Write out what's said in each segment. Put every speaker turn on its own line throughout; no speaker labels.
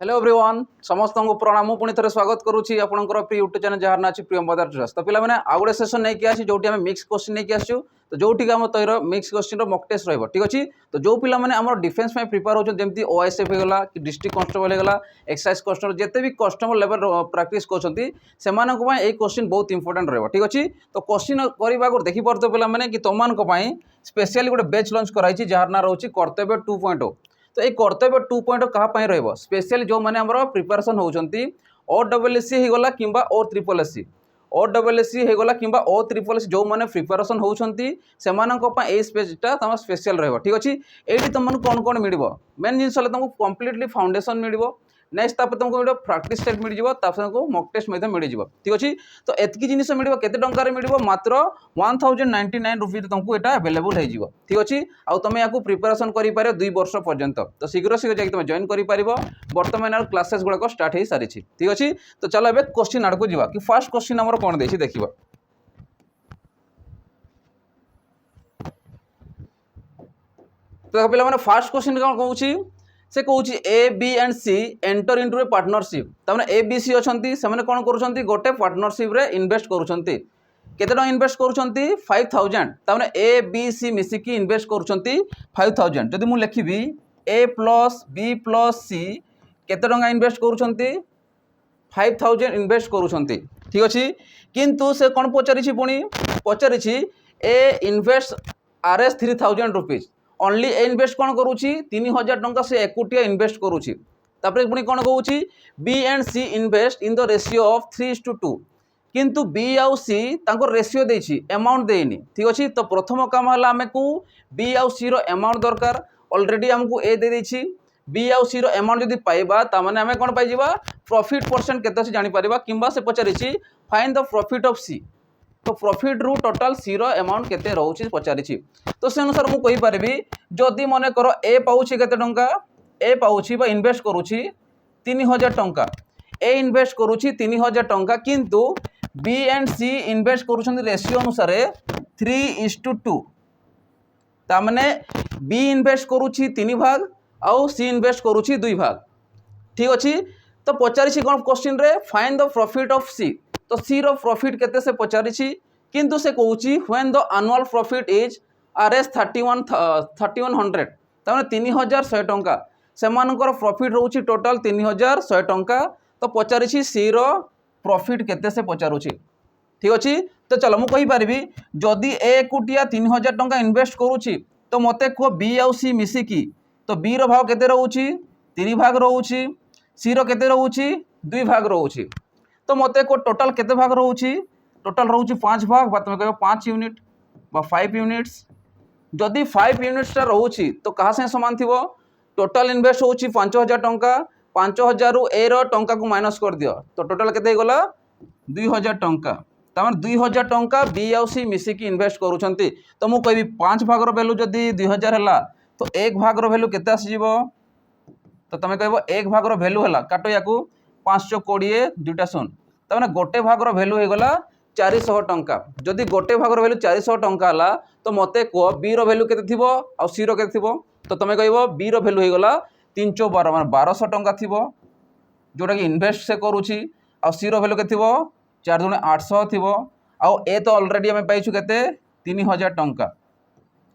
Hello everyone समस्त को प्रणाम पुणी थे स्वागत करुच्ची आपंकर प्रिय यूट्यूब चैनल जार ना प्रियम बदार ट्रस्ट। तो पे आउ गए सेसन नहीं आसी जो मिक्स क्वेश्चन नहीं आसू तो जो तैर मिक्स क्वेश्चन मॉक टेस्ट रही ठीक अच्छे। तो जो पे डिफेन्स में प्रिपेयर होती जमी ओएसएफ होगा कि डिस्ट्रिक्ट कांस्टेबल होगा एक्साइज कांस्टेबल जिते भी कांस्टेबल लेवल प्रैक्टिस करते क्वेश्चन बहुत इंपोर्टेंट रहा ठीक अच्छे। तो क्वेश्चन करने को देखिपे पे कि तुम स्पेशली गोटे बैच लॉन्च कराई जार ना रोचे कर्तव्य 2.0। तो ये कर्तव्य 2.0 क्या रहा स्पेशली जो मैंने प्रिपेरेसन होती OSSC होगा कि OSSC OSSC होगा कि OSSC जो मैंने प्रिपेरेसन होती से स्पेसटा तुम स्पेशल रहा ठीक अच्छे। ये तुमको कौन कौन मिल मेन जिन तुमको कम्प्लीटली फाउंडेशन मिल नेक्स्ट तुमको मिल प्रैक्टिस टेस्ट मिल तुमको मॉक टेस्ट मिल ठीक अच्छे। तो एतकी जिन मिल केते टंकार मिल मात्र 1099 रुपीज तुमको यहाँ अवेलेबल हो ठीक अच्छे। आउ तुम या प्रिपेरेसन कर 2 वर्ष पर्यंत तो शीघ्र शीघ्र जाकि तुम जॉइन कर बर्तमान क्लासेस गुड़ाक स्टार्ट हो सारी ठीक अच्छे। तो चलो ए क्वेश्चन आड़ को जा कि फर्स्ट क्वेश्चन आम कौन देखिए देखा। तो पे फर्स्ट क्वेश्चन कौन कहूँ से कहूँ A B and C enter into a partnership तमें ए बी सी अच्छा से कौन कर गोटे पार्टनरशिप रे इन्वेस्ट करुँच केते टका इन्वेस्ट करुँच 5000 तमें ए बी सी मिसिकी इन्वेस्ट करुँच 5000 जदि मुझे लिखी ए प्लस बी प्लस सी केते टका इन्वेस्ट करुँच 5000 इन्वेस्ट करुँच ठीक अच्छे। किंतु से कौन पचारि पुणी पचारि ए इन्वेस्ट RS 3000 रुपीज ओनली ए इन्वेस्ट कौन करुँची 3000 टंका से एकुटिया इन्वेस्ट करुँची। तापर पुणी कौन कहूँ B and C invest in the ratio of 3:2 किंतु बी आउ सी तांको रेशियो देछि अमाउंट देनी ठीक अच्छे। तो प्रथम काम है आम को बी आउ सी रो अमाउंट दरकार ऑलरेडी आमको ए दे देछि बी आउ सी रो अमाउंट जदि पाइबा तामाने आमे कोन पाइजिबा प्रॉफिट परसेंट केते से जानि परिबा किंबा से पचारिछि find the profit of C. तो प्रॉफिट रु टोटल सी रो अमाउंट केते रहउछि पचारिछि। तो से अनुसार मु कहि परिबी जदि मने करो ए पाउछि केते टंका ए पाउछि बा इन्वेस्ट करूछि 3000 टंका ए इन्वेस्ट करूछि 3000 टंका किंतु बी एंड सी इन्वेस्ट करूछन रेशियो अनुसार 3:2 तामने बी इन्वेस्ट करूछि 3 भाग आउ सी इन्वेस्ट करूछि 2 भाग ठीक अच्छे। तो पचारिछि कौन क्वेश्चन रे find the profit of C. तो सी रो प्रॉफिट केते से पचारिछि किंतु से कहूछि when the annual profit is RS 3100 तामने 3100 टंका से प्रॉफिट रोची टोटल 3100 टंका। तो पचारिछि सी रो प्रॉफिट केते से पचारुछि ठीक अच्छे। तो चलो मुझे कहीपरि जदि ए कुटिया 3000 टंका इन्वेस्ट करुँची तो मते कह बी आउ सी मिसिकी तो बी रो भाग केते रहउछि 3 भाग रहउछि सी रो केते रहउछि 2 भाग रहउछि। तो मते को टोटल केते भाग रहउछि टोटल रहउछि 5 भाग बा तुम कह 5 यूनिट बा 5 यूनिट्स जदि 5 यूनिट्स रहउछि तो कहा से समान थिबो टोटल इन्वेस्ट होउछि 5000 टंका 5000 रु ए रो टंका को माइनस कर दियो तो टोटल केते गला 2000 टंका तमन 2000 टंका बी आउ सी मिसिकी इन्वेस्ट करूछंती। तो मु कहबी 5 भाग रो वैल्यू जदि 2000 हला तो 1 भाग रो वैल्यू केते आसीबो तो तमे कहबो 1 भाग रो वैल्यू हला काटो याकू 520 दुटा शून्य तमने गोटे भाग रो वैल्यू हे गला 400 टंका जदि गोटे भाग रो वैल्यू 400 टंका हला तो मते को बी रो वैल्यू केते थिबो आ सी रो केते थिबो। तो तमे कहबो बी रो वैल्यू हे गला 312 मान 1200 टंका थिबो जोटा कि इन्वेस्ट से करूछि आ सी रो वैल्यू के थिबो 4 दुणे 800 थिबो आ ए तो ऑलरेडी हमें पाइछु केते 3000 टंका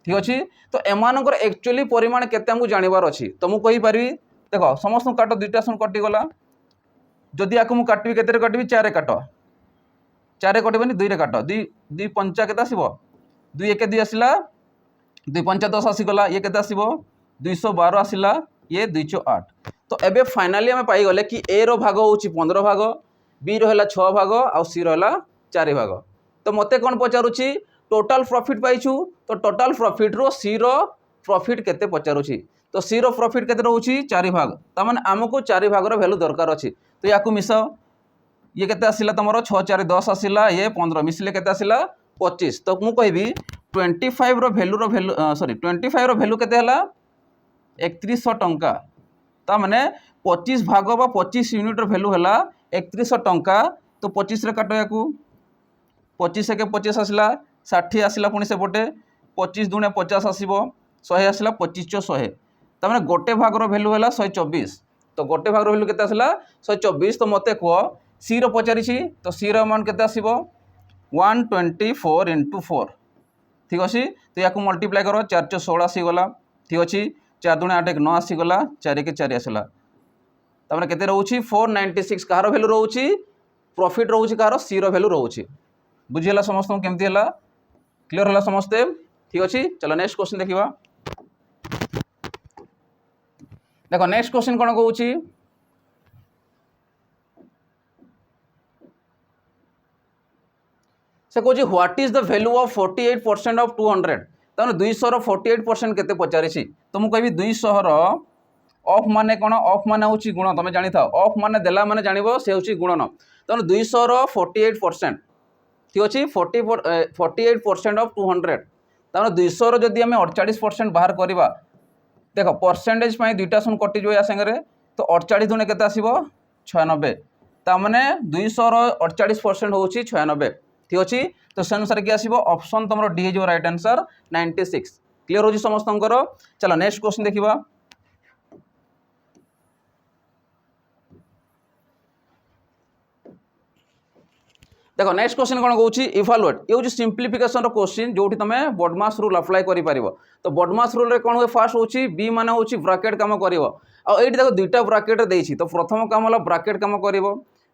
ठीक अछि। तो एमानकर एक्चुअली परिमाण केते हमकु जानिबार अछि। तो मु कहि पारि देखो समस्त काटो दुटा सन कटि गला जदि आकु मु काटबी केते रे काटबी 4 रे काटो 4 रे कटबनी 2 रे काटो 2 पंचा केते आसीबो 2 1 2 आसिला 2 पंचा 10 आसी गला ये केते आसीबो 212 आसिला ये 208। तो एबे फाइनाली हमें पाई गले कि ए रो भाग होउछि 15 भाग बी रो हला 6 भाग आ सी रो हला 4 भाग। तो मते कोन पचारुछि टोटल प्रॉफिट पाइछु तो टोटल प्रॉफिट रो सी रो प्रॉफिट केते पचारुछि तो सी रो प्रॉफिट केते रहउछि 4 भाग त माने हमको 4 भाग रो वैल्यू दरकार अछि। तो याकू मिसाओ ये केते आसिला तमरो 6 4 10 आसिला ये 15 मिसले केते आसिला 25। तो मु कहबी 25 रो वैल्यू सॉरी 25 रो वैल्यू केते हला 3100 टंका ता माने 25 भाग बा 25 यूनिट रो वैल्यू हला 3100 टंका। तो 25 रे काटो याकू 25 के 25 आसिला 60 आसिला पुणी सेपटे 25 दुणे 50 आसीबो 100 आसिला 25 100 ता माने गोटे भाग रो वैल्यू हला 124 तो गोटे भाग भैल्यू केते आसला 124। तो मते कह सी रो पचारि तो सी रो अमाउंट केते आसीबो 124 × 4 ठीक अच्छे। तो या मल्टीप्लाई कर 4 × 16 आसीगला ठीक अच्छे 4 दूनी 8 1 9 आसीगला 4 के 4 आसला तमें केते रोचे 496 कहार भैल्यू रोचे प्रॉफिट रोचे कहार सी रो भैल्यू रोचे बुझीगला समस्त केमती है क्लियर है समस्ते ठीक अच्छे। चलो नेक्स्ट क्वेश्चन देखा देखो नेक्स्ट क्वेश्चन कौन कहूँ से कहूँ what is the value of 48% of 200 तमें 200 48% केते पचारि तो मुझे 200 ऑफ माने कौन ऑफ माने हूँ गुण तुम जानी था ऑफ माने देला माने जानिबो से हूँ गुणन तमें 200 48% ठीक अच्छे 48% ऑफ 200 तमें 200 जदि आम 48% बाहर करवा देख परसेंटेज दुईटा शून कटिज या सागर तो 48 दूने के आसो 96 तमें 200 48% हूँ 96 ठीक अच्छे। तो से अनुसार किए आसो ऑप्शन तुम डी हो राइट आंसर 96 क्लियर हो समस्त। चलो नेक्स्ट क्वेश्चन देखा देखो नेक्स्ट क्वेश्चन कौन कहूँ इभालुएट ये हूँ सिंप्लिफिकेशन क्वेश्चन जो तुम बडमास रूल अप्लाई कर तो बडमास रूल कौन हुए फास्ट हूँ बी माने हूँ ब्राकेट कम कर देखो दुईटा ब्राकेट देती तो प्रथम काम है ब्राकेट कम कर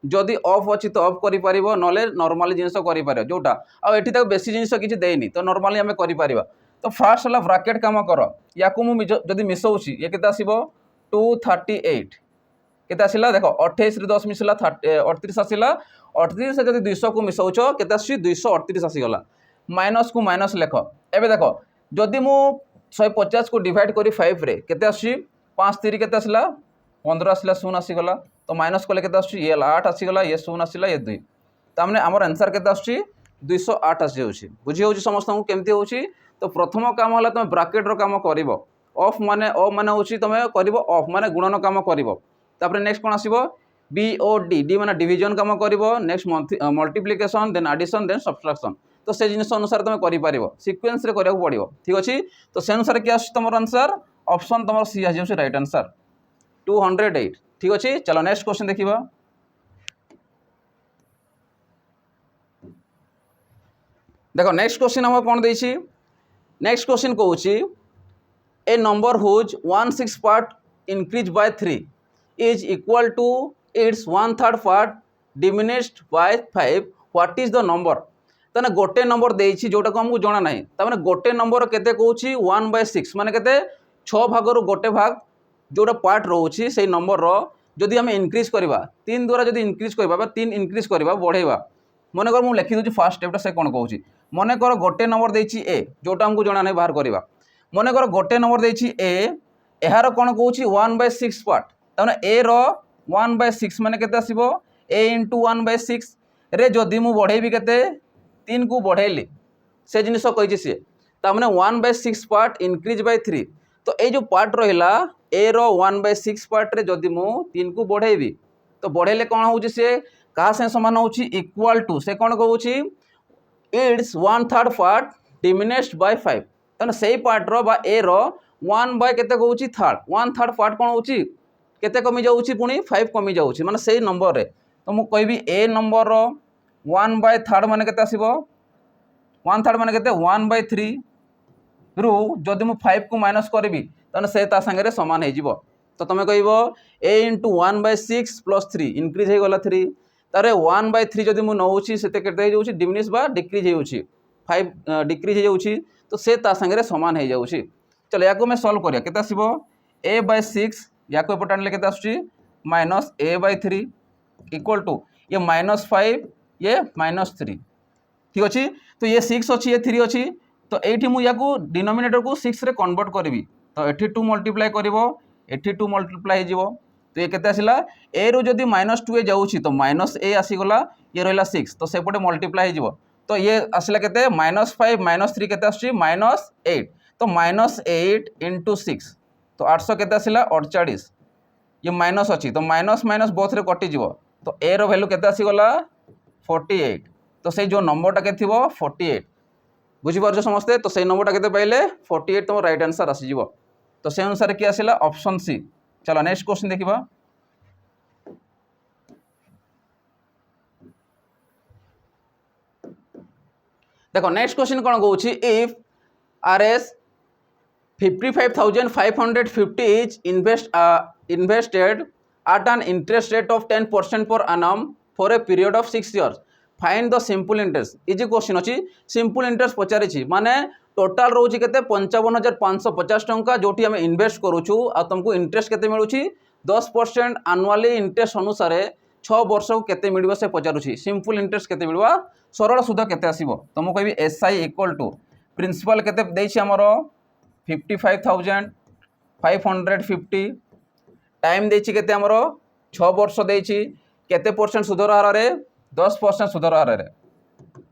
जदि ऑफ अच्छी तो ऑफ कर ना नॉर्मली जिनस कर जोटा आठी बेसी जिनस किसी देनी तो नॉर्मली आम कर तो फास्ट है ब्राकेट कम कर या मुझे मिसाऊँ ये के आसो 238 केते आसला देख 28 रे 10 मिसला 38 आसला 38 से जब 200 को मिसाऊच के 238 आसीगला माइनस को माइनस लेख एवं देख जदि मु 150 को डिवाइड करी 5 रे केते आसी 5 3 केते आसला 15 आसला 0 आसीगला तो माइनस कले केते आसी ये 8 आसीगला ये 0 आसला ये 2 तामने हमर आंसर केते आसी 208 आसी जाउची बुझी होउची समस्त को केमती होउची। तो प्रथम काम होला तुम ब्रैकेट रो काम करिवो ऑफ माने ओ माने होउची तुम करिवो ऑफ माने गुणन काम करिवो तापर नेक्स्ट कौन आसीबो BOD डी माने डिवीजन काम करिवो next multiplication then addition then subtraction तो से जिनिस अनुसार तुम करि पारिबो सीक्वेंस रे करिया पड़िबो ठीक अछि। तो से अनुसार के आसी तुम आंसर ऑप्शन तुम सी आ जाउची राइट आंसर 208 ठीक अछि। चलो नेक्स्ट क्वेश्चन देखिबा देखो नेक्स्ट क्वेश्चन हम कौन देछि नेक्स्ट क्वेश्चन कहूँ a number whose 1/6 part increase by 3 is equal to its 1/3 part diminished by 5 what is the number तने गोटे नंबर देछि जोटा को हमको जाना नहीं तने गोटे नंबर केते कहूँ 1/6 माने केते 6 भागर गोटे भाग जोटा पार्ट रोची से नंबर रो जदि हम इंक्रीज करवा 3 द्वारा जदि इंक्रीज करवा 3 इंक्रीज करवा बढ़ेवा मन कर मुझे लिखी दूसरी फास्ट स्टेपटा से कौन कहूँ मन कर गोटे नंबर देछि ए जोटा हमको जाना नहीं बाहर करवा मन कर गोटे नंबर देछि ए यार कौन कहूँ 1/6 पार्ट तमें ए रो 1/6 माने केते आसीबो a × 1/6 रे जदि मु बढ़ेबी केते 3 को बढ़ेली से जिनिस कही सी तमें 1/6 पार्ट इंक्रीज बाय 3 तो ये जो पार्ट रहा ए रो 1/6 पार्ट रे जदि मु 3 को बढ़ेबी तो बढ़ेले कौन होउची से कहा से समान होउची इक्वल टू से कौन कहूँ इट्स 1/3 पार्ट डिमिनिश्ड बाय 5 तने से पार्ट रो बा ए रो 1 केते कहूँ 1/3 पार्ट कौन होउची केते कमी जाउची पुणी 5 कमी जाउची माने सेही नंबर रे तो मु कहबी ए नंबर रो 1/3 माने केते आसीबो 1/3 माने केते 1/3 रु जदि मु 5 को माइनस करबी तने से ता संगे रे समान हे जिवो तो तमे कहबो a × 1/6 + 3 इंक्रीज हे गला 3 तारे 1/3 जदि मु नउची सेते केते हे जाउची डिमिनिश बा डिक्रीज हे जाउची 5 डिक्रीज हे जाउची तो से ता संगे रे समान हे जाउची। चलो याको मैं सॉल्व करिया केते आसीबो a/6 या को एपट आनले केते आछी -a/3 इक्वल टू ये -5 ये -3 ठीक अच्छे। तो ये 6 अच्छी ये 3 अच्छी तो ये मुझे डिनोमिनेटर को 6 रे कन्वर्ट करी तो ये 2 मल्टीप्लाई कर ये 2 मल्टीप्लाई हो तो ये केते आसिला ए रु जदि -2 जाऊँगी तो -a आसीगला ये रहा 6 तो सेपटे मल्टीप्लाई हो तो ये आसला केते -5 -3 केते आछी -8 तो -8 × 6 तो 800 केते आसिला 48 ये माइनस अच्छी तो माइनस माइनस बोथ रे कटिज तो ए रो वैल्यू केते आसीगला 48 तो से जो नंबरटा के थिबो 48 बुझिपार समस्ते तो से नंबरटा केते पाइले 48 तुम राइट आंसर आसीजिवो तो से अनुसार कि आसिला ऑप्शन सी। चलो नेक्स्ट क्वेश्चन देखिबा देखो नेक्स्ट क्वेश्चन कौन कौन if RS 55,550 is invested at an interest rate of 10% per annum for a period of 6 years. Find the simple interest. Easy question अच्छी सिंपल इंटरेस्ट पचारि माने टोटाल रोचे के 55,550 टंका जोटी आम इनवेस्ट करूँ आ तुमको इंटरेस्ट केते मिलूँ 10% आनुआली इंटरेस्ट अनुसार 6 वर्ष को केते मिलबो से पचारुछि सिंपल इंटरेस्ट केते मिलबो सरल सुध केते आसीबो तुमको कहबी SI इक्वल टू प्रिंसिपल केते देछि हमर 55,550 टाइम देछि केते हमर 6 वर्ष देछि केते परसेंट सुधर हार रे 10% सुधर हार रे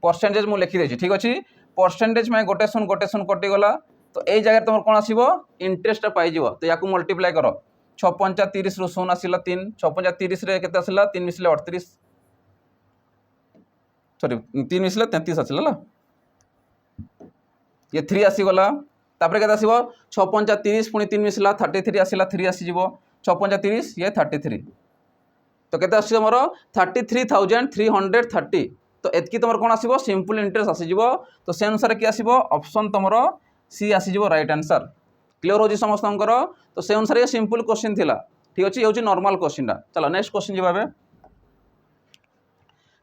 परसेंटेज मु लिखि देछि ठीक अछि परसेंटेज में गोटे शून्य कटि गला तो ए जगह तुम कौन आसीबो इंटरेस्ट पाई जिवो तो याकू मल्टीप्लाई करो 6×5 30 रु 0 आसिला 3 6×5 30 रे केते आसिला 3 मिसले 38 सॉरी 3 मिसले 33 आसिला ला ये 3 आसी गला तापर केते आसीबो 6×5 30 पुनी 3 मिसला 33 आसिला 3 आसी जिवो 6×5 30 ये 33 तो केते आसी हमरो 33,330 तो एतकी तुम कौन आसीबो सिंपल इंटरेस्ट आसी जिवो तो से अनुसार कि आसीबो ऑप्शन तुमरो सी आसी जिवो राइट आंसर क्लियर हो समस्त तो से अनुसार ये सिंपल क्वेश्चन थिला ठीक अच्छे ये नॉर्मल क्वेश्चन चलो नेक्स्ट क्वेश्चन जीवा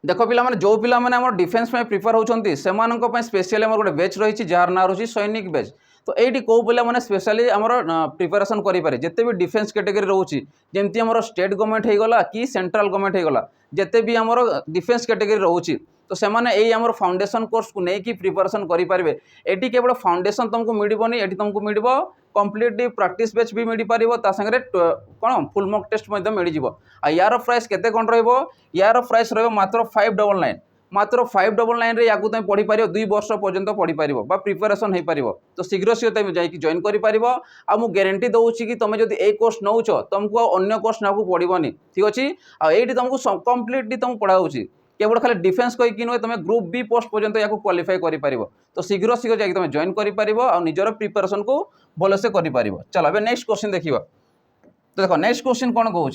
देखो पिला माने जो पिला माने हमर डिफेंस में प्रिपेयर होचंती सेमानन को स्पेशली हमर गोटे बैच रही जार ना रही सैनिक बैच तो ये कौ पिला माने स्पेशली हमर प्रिपरेशन करि पारे जते भी डिफेंस कैटेगरी रहउची जेमती हमर स्टेट गवर्नमेंट हे गला कि सेंट्रल गवर्नमेंट हे गला जते भी हमर डिफेंस कैटेगरी रहउची तो सेमाने एई हमर फाउंडेशन कोर्स को नै कि प्रिपरेशन करि पारबे एटी केवल फाउंडेशन तुमको मिलबोनी एटी तुमको मिलबो कंप्लीटली प्रैक्टिस बैच भी मिल पारिबो ता संगे कोन फुल मॉक टेस्ट मध्ये मिल जिवो आ यार प्राइस केते कोन रहइबो यार प्राइस रहइबो मात्र 599 मात्र 599 रे याकू तुम पढ़ी पारिबो 2 वर्ष पर्यंत पढ़ी पारिबो बा प्रिपरेशन हे पारिबो तो शीघ्र शीघ्र तुम जाई कि जॉइन करि पारिबो आ मु गारंटी दउची कि तुम जदी ए कोर्स नउछ तुमको अन्य कोर्स नाकू पड़िबोनी ठीक अछि आ एटी तुमको कंप्लीटली तुम पढ़ाउची केवल खाली डिफेंस कहीं कि नुहे तुम ग्रुप बी पोस्ट पर्यंत या क्वालिफाई कर तो शीघ्र शीघ्र जाकि तुम जॉइन कर निजर प्रिपरेशन को भलसे कर चलो अब नेक्स्ट क्वेश्चन देखिबा तो देखो नेक्स्ट क्वेश्चन कौन कहूँ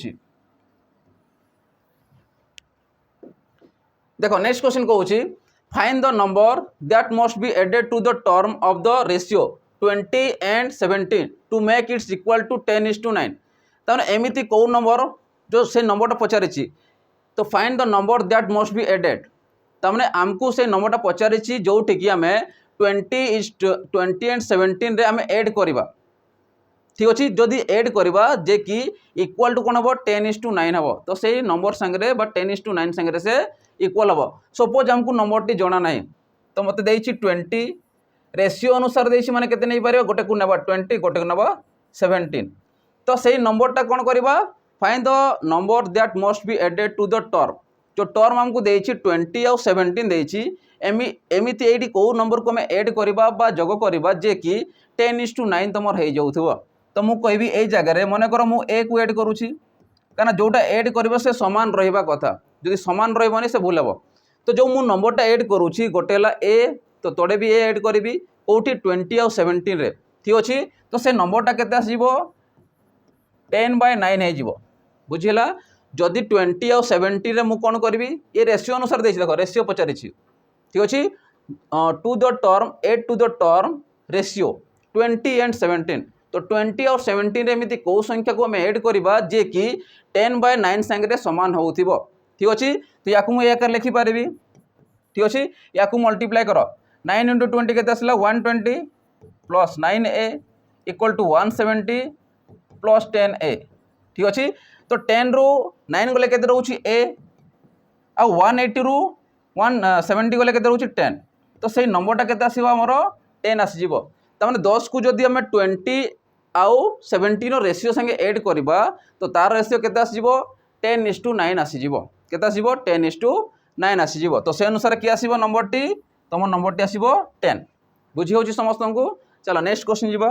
देखो नेक्स्ट क्वेश्चन कहूँ find the number that must be added to the term of the ratio 20 and 17 to make its equal to 10:9 तमें एमती कौ नंबर जो से नंबरटा पचारि तो find the number that must be added तमें आमको से नंबरटा पचारि जो कि आम 20 and 17 रे आम एड करवा ठीक अच्छे जदि एड करवा जे कि इक्वल टू कौन हम 10:9 हम तो से नंबर सांगे 10:9 सांगे से इक्वल हम सपोज आमको नंबर टी जना ना तो मत 20 रेशियो अनुसार देछि माने केते नहीं पारे गोटे को नबा 20 गोटे को नबा 17 तो से नंबरटा कौन करवा find the number that must be added to the term जो टर्म आमको देछि 20 और 17 देछि एमिति एडी को नंबर को मैं ऐड करबा बा जोग करबा जे कि 10:9 तमर हे जाउथबो तो मु कहबी ए जगह रे मने कर मु ए को ऐड करूछि काना जोटा ऐड करबो से समान रहबा कथा जदि समान रहबनी से भूल हबो तो जो मु नंबरटा ऐड करूछि गोटेला ए तो तोड़े भी ए ऐड करी कोठी 20 और 17 रे ठीक अछि तो से नंबरटा केते आसीबो 10/9 हे जिवो बुझिला जदि 20 और 70 रे मु कोन करबी ये रेशियो अनुसार देछि देखो रेशियो पचारि ठीक अछि to the term add to the term ratio 20 and 17 तो 20 और 17 रे एमिति को संख्या को हम ऐड करबा जे कि 10/9 संगे समान होउथिबो ठीक अछि तो याकू मु एकर लिखि पारबी ठीक अछि याकू मल्टीप्लाई करो 9 × 20 केते आसला 120 plus 9a equal to 170 plus 10a ठीक अछि तो 10 रो 9 गले केते रहउछि a आ 180 रो 170 गले केते रहउछि 10 तो सेही नंबरटा केते आसीबो हमर 10 आसी जिवो त माने 10 को जदि हम 20 आउ 17 रो रेशियो संगे ऐड करबा तो तार रेशियो केते आसी जिवो 10:9 आसी जिवो केते आसीबो 10:9 आसी जिवो तो से अनुसार कि आसीबो नंबरटी तुम नंबरटी आसीबो 10 बुझी होछि समस्त को चलो नेक्स्ट क्वेश्चन जिबा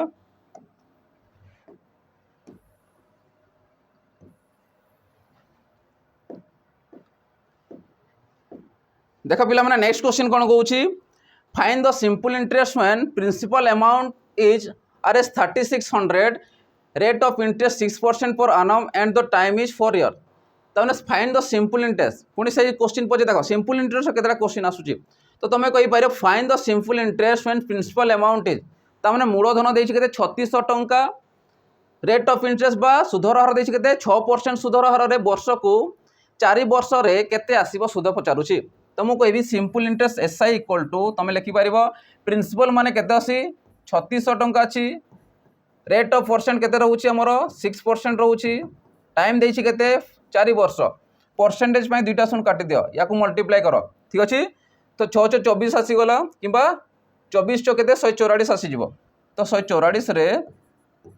देख पिला माने नेक्स्ट क्वेश्चन कौन कहूँ find the simple interest when principal amount is Rs 3600 rate of interest 6% per annum and the time is 4 year तमने फाइंड द सिंपल इंटरेस्ट पुणी से क्वेश्चन पजे देख सिंपल इंटरेस्ट केतरा क्वेश्चन आसुची तो तुम कहीपर find the simple interest when principal amount is ताने मूलधन देछि केते 3600 टंका रेट ऑफ इंटरेस्ट बा सुधर हार देछि केते 6% सुधर हार रे वर्ष को 4 वर्ष रे केते आसीबो सुध पचारुछि। तो मु कहबी simple interest SI equal to तुम लिखि पारिबो प्रिंसिपल माने केते आसी 3600 टंका अछि रेट ऑफ परसेंट केते रहउछि हमर 6% रहउछि टाइम देछि केते 4 वर्ष परसेंटेज पई दुईटा सुन काटि दियो याकू मल्टीप्लाई करो ठीक अछि। तो 6 × 24 आसी गला किबा 24 च केते 144 आसी जिवो तो 144 रे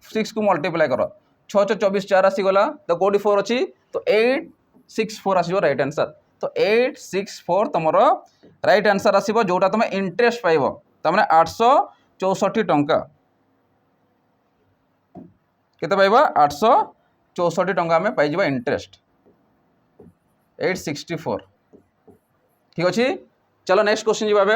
6 को मल्टीप्लाई करो 6 × 24 4 आसी गला तो कोडी 4 अछि तो 864 आसीबो राइट आंसर। तो 864 तमरो राइट आंसर आसीबो जोटा तुम इंटरेस्ट पाइबो तमने 864 टंका केते पाइबा 864 टंका में पाइ जिवो इंटरेस्ट 864 ठीक अछि। चलो नेक्स्ट क्वेश्चन जीवाबे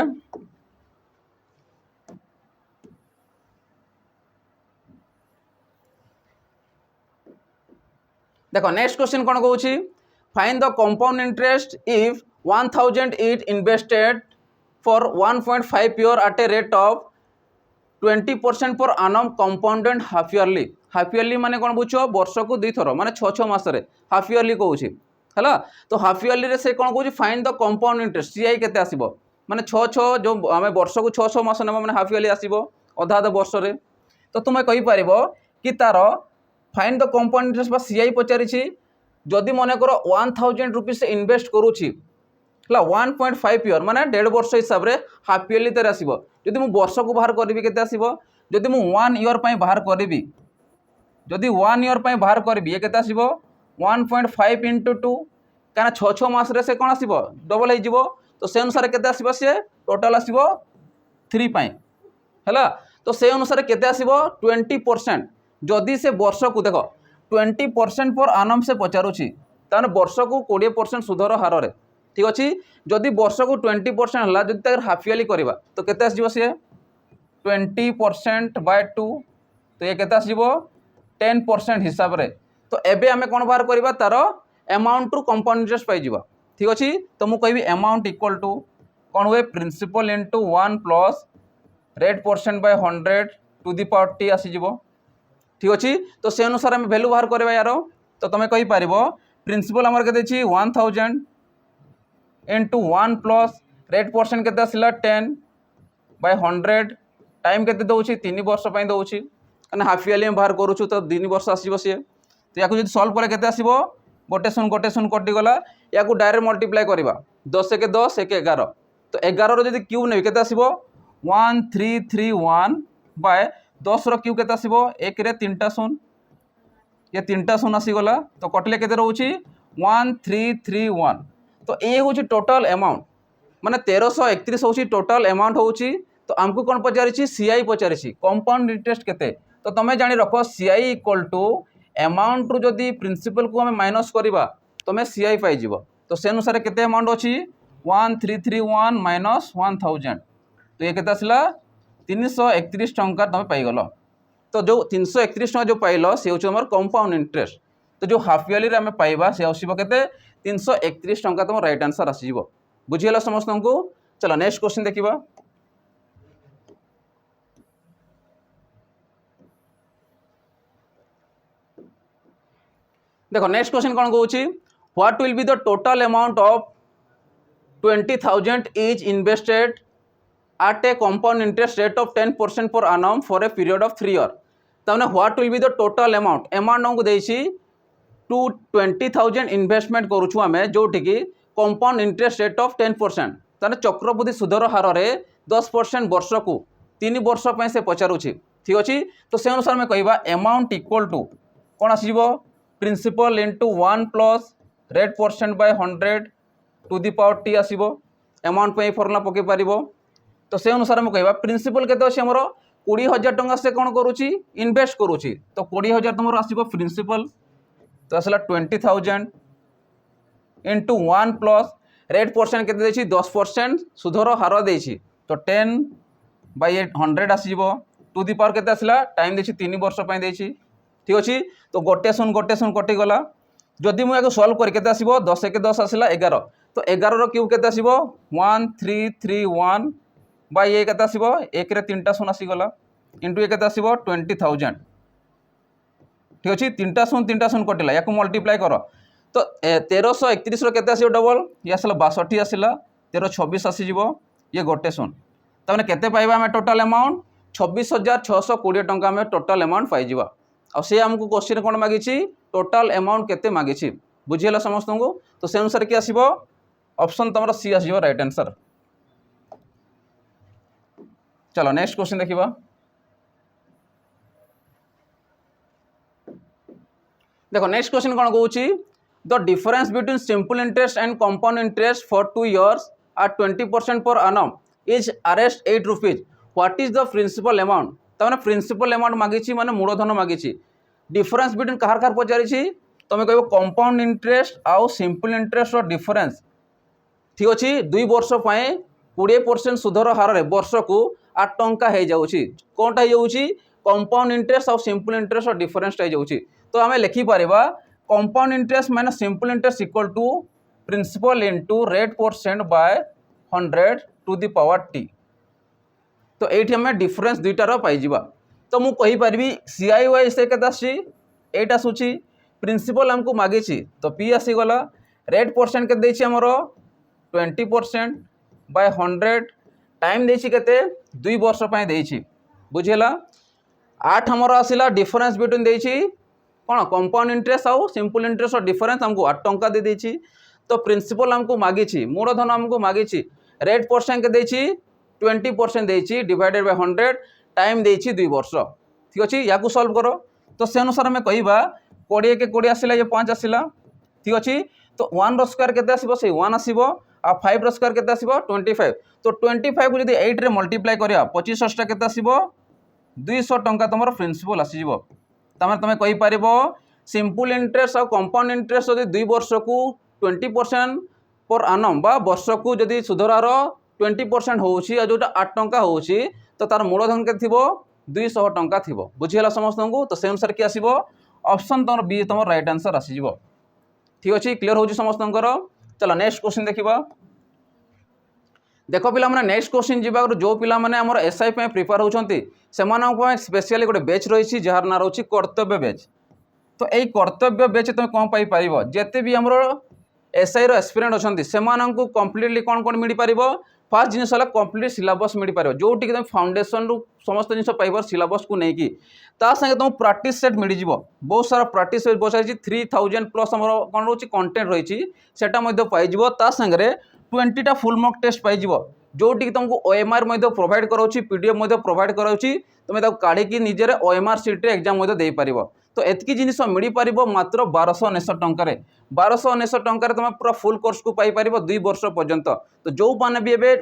देखो नेक्स्ट क्वेश्चन कौन कहूँ find the compound interest if 1000 it invested for 1.5 year at a rate of 20% पर annum compounded हाफ ईयरली माने कौन बुझ वर्ष को 2 थर माने 6 मास हाफ ईयरली कहूँ है तो हाफ ईयरली रे से कौन कहूँ find the compound interest CI केते आसीबो माने 6 जो आम वर्ष को 6 मास नेबा माने हाफ ईयरली आसीबो अधा अधा वर्ष रे। तो तुम कहि पारिबो कि तार फाइंड द कंपाउंड इंटरेस्ट बा सीआई पचारिछि जदि मन कर 1000 रुपीस से इन्वेस्ट करूछि 1.5 year माने 1.5 वर्ष हिसाब रे हाफ ईयरली तेरे आसीबो जदि मु वर्ष को बाहर करबी केते आसीबो जदि मु 1 year पई बाहर करबी जदि 1 year पई बाहर करबी केते आसीबो 1.5 × 2 काना 6 मास रे से कोन आसीबो डबल हे जिवो तो से अनुसार केते आसीबो से टोटल आसीबो 3 पई हैला। तो से अनुसार केते आसीबो 20% जदि से वर्ष को देखो 20% पर आनम से पचारुछि ताने वर्ष को 20% सुधर हार रे ठीक अछि। जदि वर्ष को 20% हला जदि तार हाफ ईयरली करबा तो केते आसीबो से 20% बाय 2 तो ये केते आसीबो 10% हिसाब रे। तो एबे हमें कोन बाहर करबा तार अमाउंट रु कंपाउंड इंटरेस्ट पाई जिवो ठीक अछि। तो मु कहबी अमाउंट इक्वल टू कोन हुए principal into 1 plus rate percent by 100 to the power t आसी जिवो ठीक अछि। तो से अनुसार हम वैल्यू बाहर करबा यार तो तुम कहि पारिबो प्रिंसिपल हमर केते छी 1000 इनटू 1 प्लस रेट परसेंट केते आसिला 10 बाय 100 टाइम केते दउछि 3 वर्ष पई दउछि कने हाफ ईयरली में बाहर करूछु तो 3 वर्ष आसीबो से। तो याकू जदि सॉल्व करे केते आसीबो गोटे सुन कटि गला याकू डायरेक्ट मल्टीप्लाई करबा 10 के 10 1 11 तो 11 रो जदि क्यूब नै केते आसीबो 1331 बाय 10 रो क्यूब केते आसीबो 1 रे 3टा शून ये 3टा शून आसी गला तो कटले केते रहउछि 1331 तो ए होछि टोटल अमाउंट माने 1331 होछि टोटल अमाउंट होछि। तो आमको कोन पचारिछि सीआई पचारिछि कंपाउंड इंटरेस्ट केते तो तमे जानि रखो सीआई इक्वल टू अमाउंट रु जदि प्रिंसिपल को हमें माइनस करबा तमे सीआई पाई जिवो तो से अनुसार केते अमाउंट अछि 1331 माइनस 1000 तो ये केते आसला 331 टंका तमे पाई गलो। तो जो 331 टंका जो पाइलो से होछि हमर कंपाउंड इंटरेस्ट तो जो हाफ ईयरली रे हमें पाइबा से आसीबो केते 331 टंका तम राइट आंसर आसीबो बुझियला समस्त को। चलो नेक्स्ट क्वेश्चन देखिबा देखो नेक्स्ट क्वेश्चन कौन कहूँ what will be the total amount of 20,000 is invested at a compound interest rate of 10% per annum for a period of 3 year तमने what will be the total amount हमको देछि 20,000 investment करूछु आमे जोठी कि compound interest rate of 10% ताने चक्रवृद्धि सुधर हार रे 10% वर्ष को 3 वर्ष पय से पचारुछि ठीक अछि। तो से अनुसार में कहबा अमाउंट इक्वल टू कोन आसीबो principal into 1 plus rate percent by 100 to the power t आसीबो अमाउंट पे फॉर्मूला पके पारिबो। तो से अनुसार में कहबा प्रिंसिपल केते अछि हमरो 20,000 टंका से कोन करूछि इन्वेस्ट करूछि तो 20,000 तुमरो आसीबो प्रिंसिपल तो असला 20,000 इनटू 1 प्लस रेट परसेंट केते देछि 10% सुधर हार देछि तो 10 बाय 100 आसीबो टू द पावर केते असला टाइम देछि 3 वर्ष पय देछि ठीक अछि। तो गोटे सुन कटि गला जदि मुझे सल्व कर केते आसीबो 10 के 10 आसला 11 तो 11 रो क्यूब केते आसीबो 1331 बाय ये केते आसीबो 1 रे 3टा शून्य आसीगला इंटू ये केते आसीबो 20,000 ठीक अछि 3टा शून्य कटिला याकू मल्टीप्लाई कर तो 1331 रो केते आसीबो डबल ये आसला 62 आसला 1326 आसी जीवो ये गोटे शून्य तमने केते पाइबा हम टोटल अमाउंट 26,620 टंका में टोटल अमाउंट पाई जीवा और से हमको क्वेश्चन कोन मागिछि टोटल अमाउंट केते मागिछि बुझियला समस्त को तो से अनुसार की आसीबो ऑप्शन तमरा सी आसीबो राइट आंसर। चलो नेक्स्ट क्वेश्चन देखिबा देखो नेक्स्ट क्वेश्चन कोन कहूछि the difference between simple interest and compound interest for 2 years at 20% per annum is arrest 8 rupees what is the principal amount तमने प्रिंसिपल अमाउंट मागिछि माने मूलधन मागिछि डिफरेंस बिटवीन कहार कहार पचारिछि तमे कहबो कंपाउंड इंटरेस्ट आउ सिंपल इंटरेस्ट रो difference ठीक अछि 2 वर्ष पय 20% सुधर हार रे वर्ष को 8 टंका हे जाउछि कोनटा हे जाउछि कंपाउंड इंटरेस्ट आउ सिंपल इंटरेस्ट रो डिफरेंस हे जाउछि तो हमें लिखि परिबा compound interest minus simple interest equal to principal into rate percent by 100 to the power t तो ये आम डिफरेंस दुईटार पाइबा तो मुझे कहीपरि सीआई वाई से के आसूँ प्रिंसिपल आमको मागिछि तो पी आसीगला रेट परसेंट के आमर 20% बाय 100 टाइम देछि केते 2 वर्ष देछि बुझेला 8 हमर आसिला डिफरेंस बिटवीन देछि कौन कंपाउंड इंटरेस्ट आउ सिंपल इंटरेस्ट डिफरेंस हमको 8 टंका दे देछि तो प्रिंसिपल हमको मागिछि मूलधन हमको मागिछि रेट परसेंट के देछि 20% देछि डिवाइडेड बाय 100 टाइम देछि 2 वर्ष ठीक अछि याकू सॉल्व करो तो से अनुसार में कहबा 20 के 20 आसिला ये 5 आसिला ठीक अछि तो 1 रो स्क्वायर केते आसीबो से 1 आसीबो आ 5 रो स्क्वायर केते आसीबो 25 तो 25 को जदी 8 रे मल्टीप्लाई करिया 25 टा केते आसीबो 200 टंका तमरो प्रिंसिपल आसी जीवो तमे तमे कहि परिबो सिंपल इंटरेस्ट और कंपाउंड इंटरेस्ट जदी 2 वर्ष को 20% पर आनम बा वर्ष को जदी सुधरार 20% होउछि आ जोटा 8 टंका होउछि तो तार मूलधन के थिबो 200 टंका थिबो बुझियला समस्त को तो से अनुसार की आसीबो ऑप्शन तमर बी तमर राइट आंसर आसी जीवो ठीक अछि क्लियर होउछि समस्तंकर। चलो नेक्स्ट क्वेश्चन देखिबा देखो पिला माने नेक्स्ट क्वेश्चन जीवा जो पिला माने हमर एसआई पे प्रिपेयर होउछंती सेमानक पे स्पेशली गोटे बैच रहिछि जहार ना रहउछि कर्तव्य बैच तो एई कर्तव्य बैच तुम कोन पाई परिबो जेते भी हमर एसआई रो एस्पिरेंट अछंती सेमानक कंप्लीटली कोन कोन मिली परिबो फर्स्ट जिनिस होला कंप्लीट सिलेबस मिली पारो जोटी तुम फाउंडेशन रु समस्त जिनिस पाइब सिलेबस को नहीं कि ता संगे तुम प्रैक्टिस सेट मिल जीवो बहुत सारा प्रैक्टिस सेट बसाई 3000 प्लस हमर कोन रोची कंटेंट रही सेटा मध्ये पाई जीवो ता संगे 20टा फुल मॉक टेस्ट पाई जीवो जोटी तुमको ओएमआर मध्ये प्रोवाइड कराउछि पीडीएफ मध्ये प्रोवाइड कराउछि तुम ताको काढी कि निजेरे ओएमआर सीट रे एग्जाम मध्ये देई परिबो तो एतकी जिनिस मिली पारिबो मात्र 1299 टंका रे 1299 टंका रे तुम पूरा फुल कोर्स को पाई पारिबो 2 वर्ष पर्यंत तो जो माने भी एबे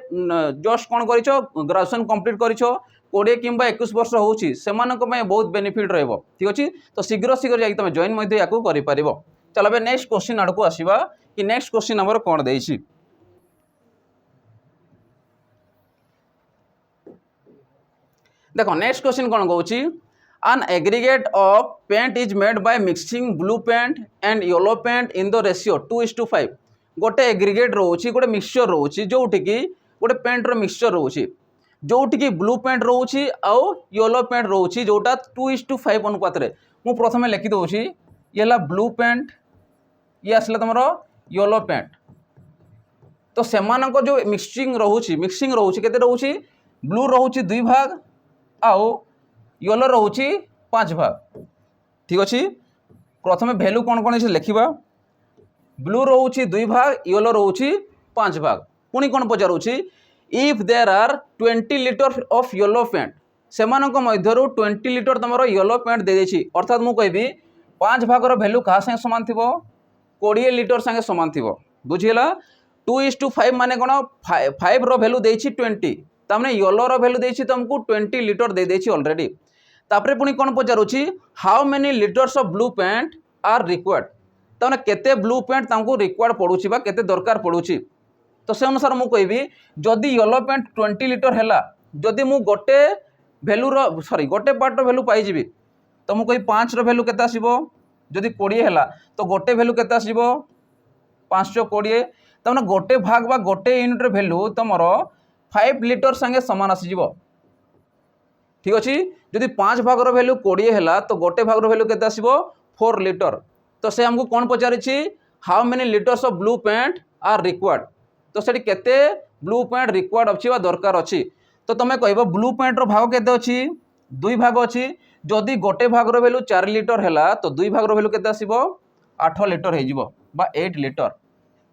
जस्ट कोन करिछो ग्रेजुएशन कंप्लीट करिछो 20 किंबा 21 वर्ष होउछि सेमानक में बहुत बेनिफिट रहबो ठीक अछि तो शीघ्र शीघ्र जाई तुम जॉइन मध्ये याकू करि पारिबो। चलो बे नेक्स्ट क्वेश्चन आडको आसीबा कि नेक्स्ट क्वेश्चन हमर कोन देइछि देखो नेक्स्ट क्वेश्चन कोन कहउछि an aggregate of paint is made by mixing blue paint and yellow paint in the ratio 2:5 गोटे एग्रीगेट रोची गोटे मिक्सचर रोची जोठी की गोटे पेंट रो मिक्सचर रोची जोठी की ब्लू पेंट रोची आउ येलो पेंट रोची जोटा 2:5 अनुपात रे मु प्रथमे लिखि दोची येला ब्लू पेंट ये आसला तमरो येलो पेंट तो सेमानक जो मिक्सिंग रोची केते रोची ब्लू रोची 2 भाग आउ येलो रोची 5 भाग ठीक अछि प्रथमे वैल्यू कोन कोन लिखिबा ब्लू रोची 2 भाग येलो रोची 5 भाग पुनी कोन पचारुची if there are 20 litre of yellow paint सेमानक मध्यरु 20 लीटर तमरो येलो पेंट दे देछि अर्थात मु कहबी 5 भाग रो वैल्यू कहा संगे समान थिबो 20 लीटर संगे समान थिबो बुझियला 2:5 माने कोन 5 रो वैल्यू देछि 20 तामने येलो रो वैल्यू देछि तुमको 20 लीटर दे देछि ऑलरेडी तापरे पुनी कोन पचारुची how many litres of blue paint are required ताने केते ब्लू पेंट तांको रिक्वायर्ड पडुची बा केते दरकार पडुची तो से अनुसार मु कहबी जदी येलो पेंट 20 लीटर हैला जदी मु गोटे वैल्यू रो गोटे पार्ट रो वैल्यू पाई जिबी तो मु कहि 5 रो वैल्यू केते आसीबो जदि 20 है तो गोटे भैल्यू केते आसीबो 520 तमने गोटे भाग बा गोटे यूनिट भैल्यू तुमर 5 लिटर संगे समान आसीजिवो ठीक अच्छे जदि 5 भागर भैल्यू 20 है तो गोटे भागर भैल्यू केते आसीबो 4 लिटर तो से हमको कौन पचारिछि how many litres of blue paint are required तो सेठी केते ब्लू पेंट रिक्वायर्ड अछि बा दरकार अछि तो तुम कहबो ब्लू पेंट रो भाग केते अछि 2 भाग अछि जदि गोटे भागर भैल्यू 4 लिटर है तो 2 भागर भैल्यू केते आसीबो 8 लिटर हो जिवो बा 8 लिटर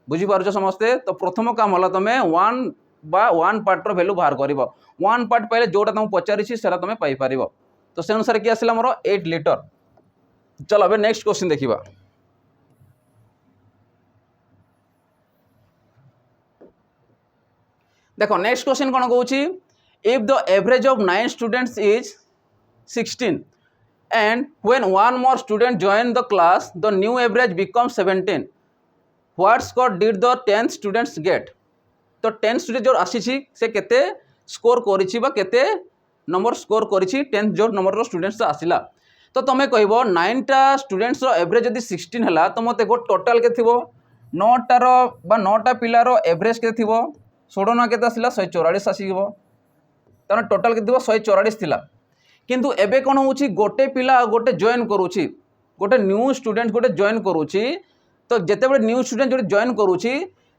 बुझी पारुछ समस्ते तो प्रथम काम होला तुम 1 पार्ट रो भैल्यू बाहर करिवो 1 पार्ट पाइले जोटा तुम पचारिछि सेरा तुम पाई पारिवो तो से अनुसार कि आसिला मोर 8 लिटर चलो अब नेक्स्ट क्वेश्चन देखिबा देखो नेक्स्ट क्वेश्चन कौन कहूँ if the average of 9 students is 16 and when one more student join the class the new average becomes 17 what score did the 10th students get तो 10 स्टूडेंट जो आसी से केते स्कोर करिछि बा केते नंबर स्कोर करिछि 10 जो नंबर रो स्टूडेंट्स आसिला तो तुम कहबो 9 टा स्टूडेंट्स रो एवरेज यदि 16 हला तो मते गो टोटल के थिबो 9 टा रो बा 9 टा पिला रो एवरेज के थिबो 16 केते आसिला 144 आसीबो तार टोटल के थिबो 144 थिला किंतु एबे कोन होउछि गोटे पिला गोटे जॉइन करूछि गोटे न्यू स्टूडेंट गोटे जॉइन करूछि तो जेते बडे न्यू स्टूडेंट जोटे जॉइन करूछि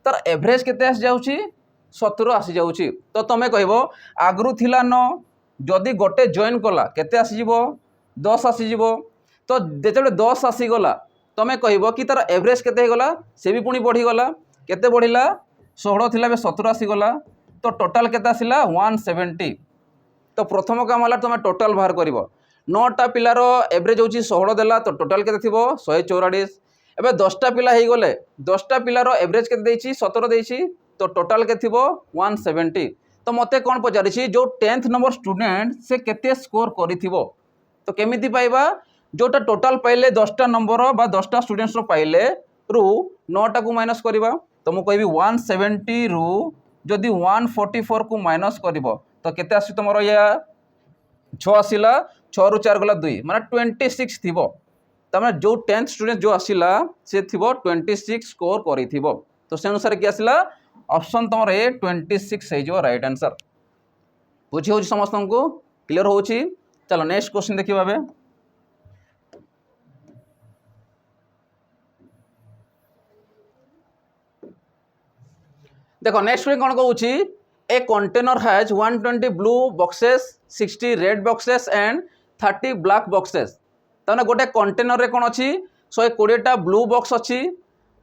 तार एवरेज केते आसी जाउछि 17 आसी जाउछि तो तमे कहबो आगरु थिला 9 जदि गोटे जॉइन कला केते आसी जिवो 10 आसी जिवो तो जेते बडे 10 आसी गला तमे कहबो कि तार एवरेज केते हे गला से भी पुनी बढ़ी गला केते बढ़िला 16 थिला बे 17 आसी गला तो टोटल केते आसिला 170 तो प्रथम काम है तुम टोटल बाहर कर 9टा पिलार एवरेज होची 16 देला तो टोटल केते थिबो 144 एबे 10टा पिला हे गले 10टा पिलार एवरेज केते देइची 17 देइची तो टोटल के थिबो 170 तो मते कोन पचारिछि जो 10th नंबर स्टूडेंट से केते स्कोर करिथिबो तो केमिति पाइबा जोटा टोटल पाइले 10टा नंबर बा 10टा स्टूडेंट्स रो पाइले रु 9टा को माइनस करिबा तो मु कहबी 170 रु जदि 144 को माइनस करिवो तो केते आसी तुमरो या 6 आसिला 6 रु 4 गला 2 माने 26 थिबो तमे जो 10th स्टूडेंट जो आसिला से थिबो 26 स्कोर करिथिबो तो से अनुसार कि आसिला ऑप्शन तुमर ए 26 हे जो राइट आंसर बुझी हो समस्त को क्लियर होउची चलो नेक्स्ट क्वेश्चन देखिबा बे देखो नेक्स्ट में कौन कहूँ a container has 120 blue boxes 60 red boxes and 30 black boxes तने गोटे कंटेनर रे कौन अच्छी 120टा ब्लू बॉक्स अच्छी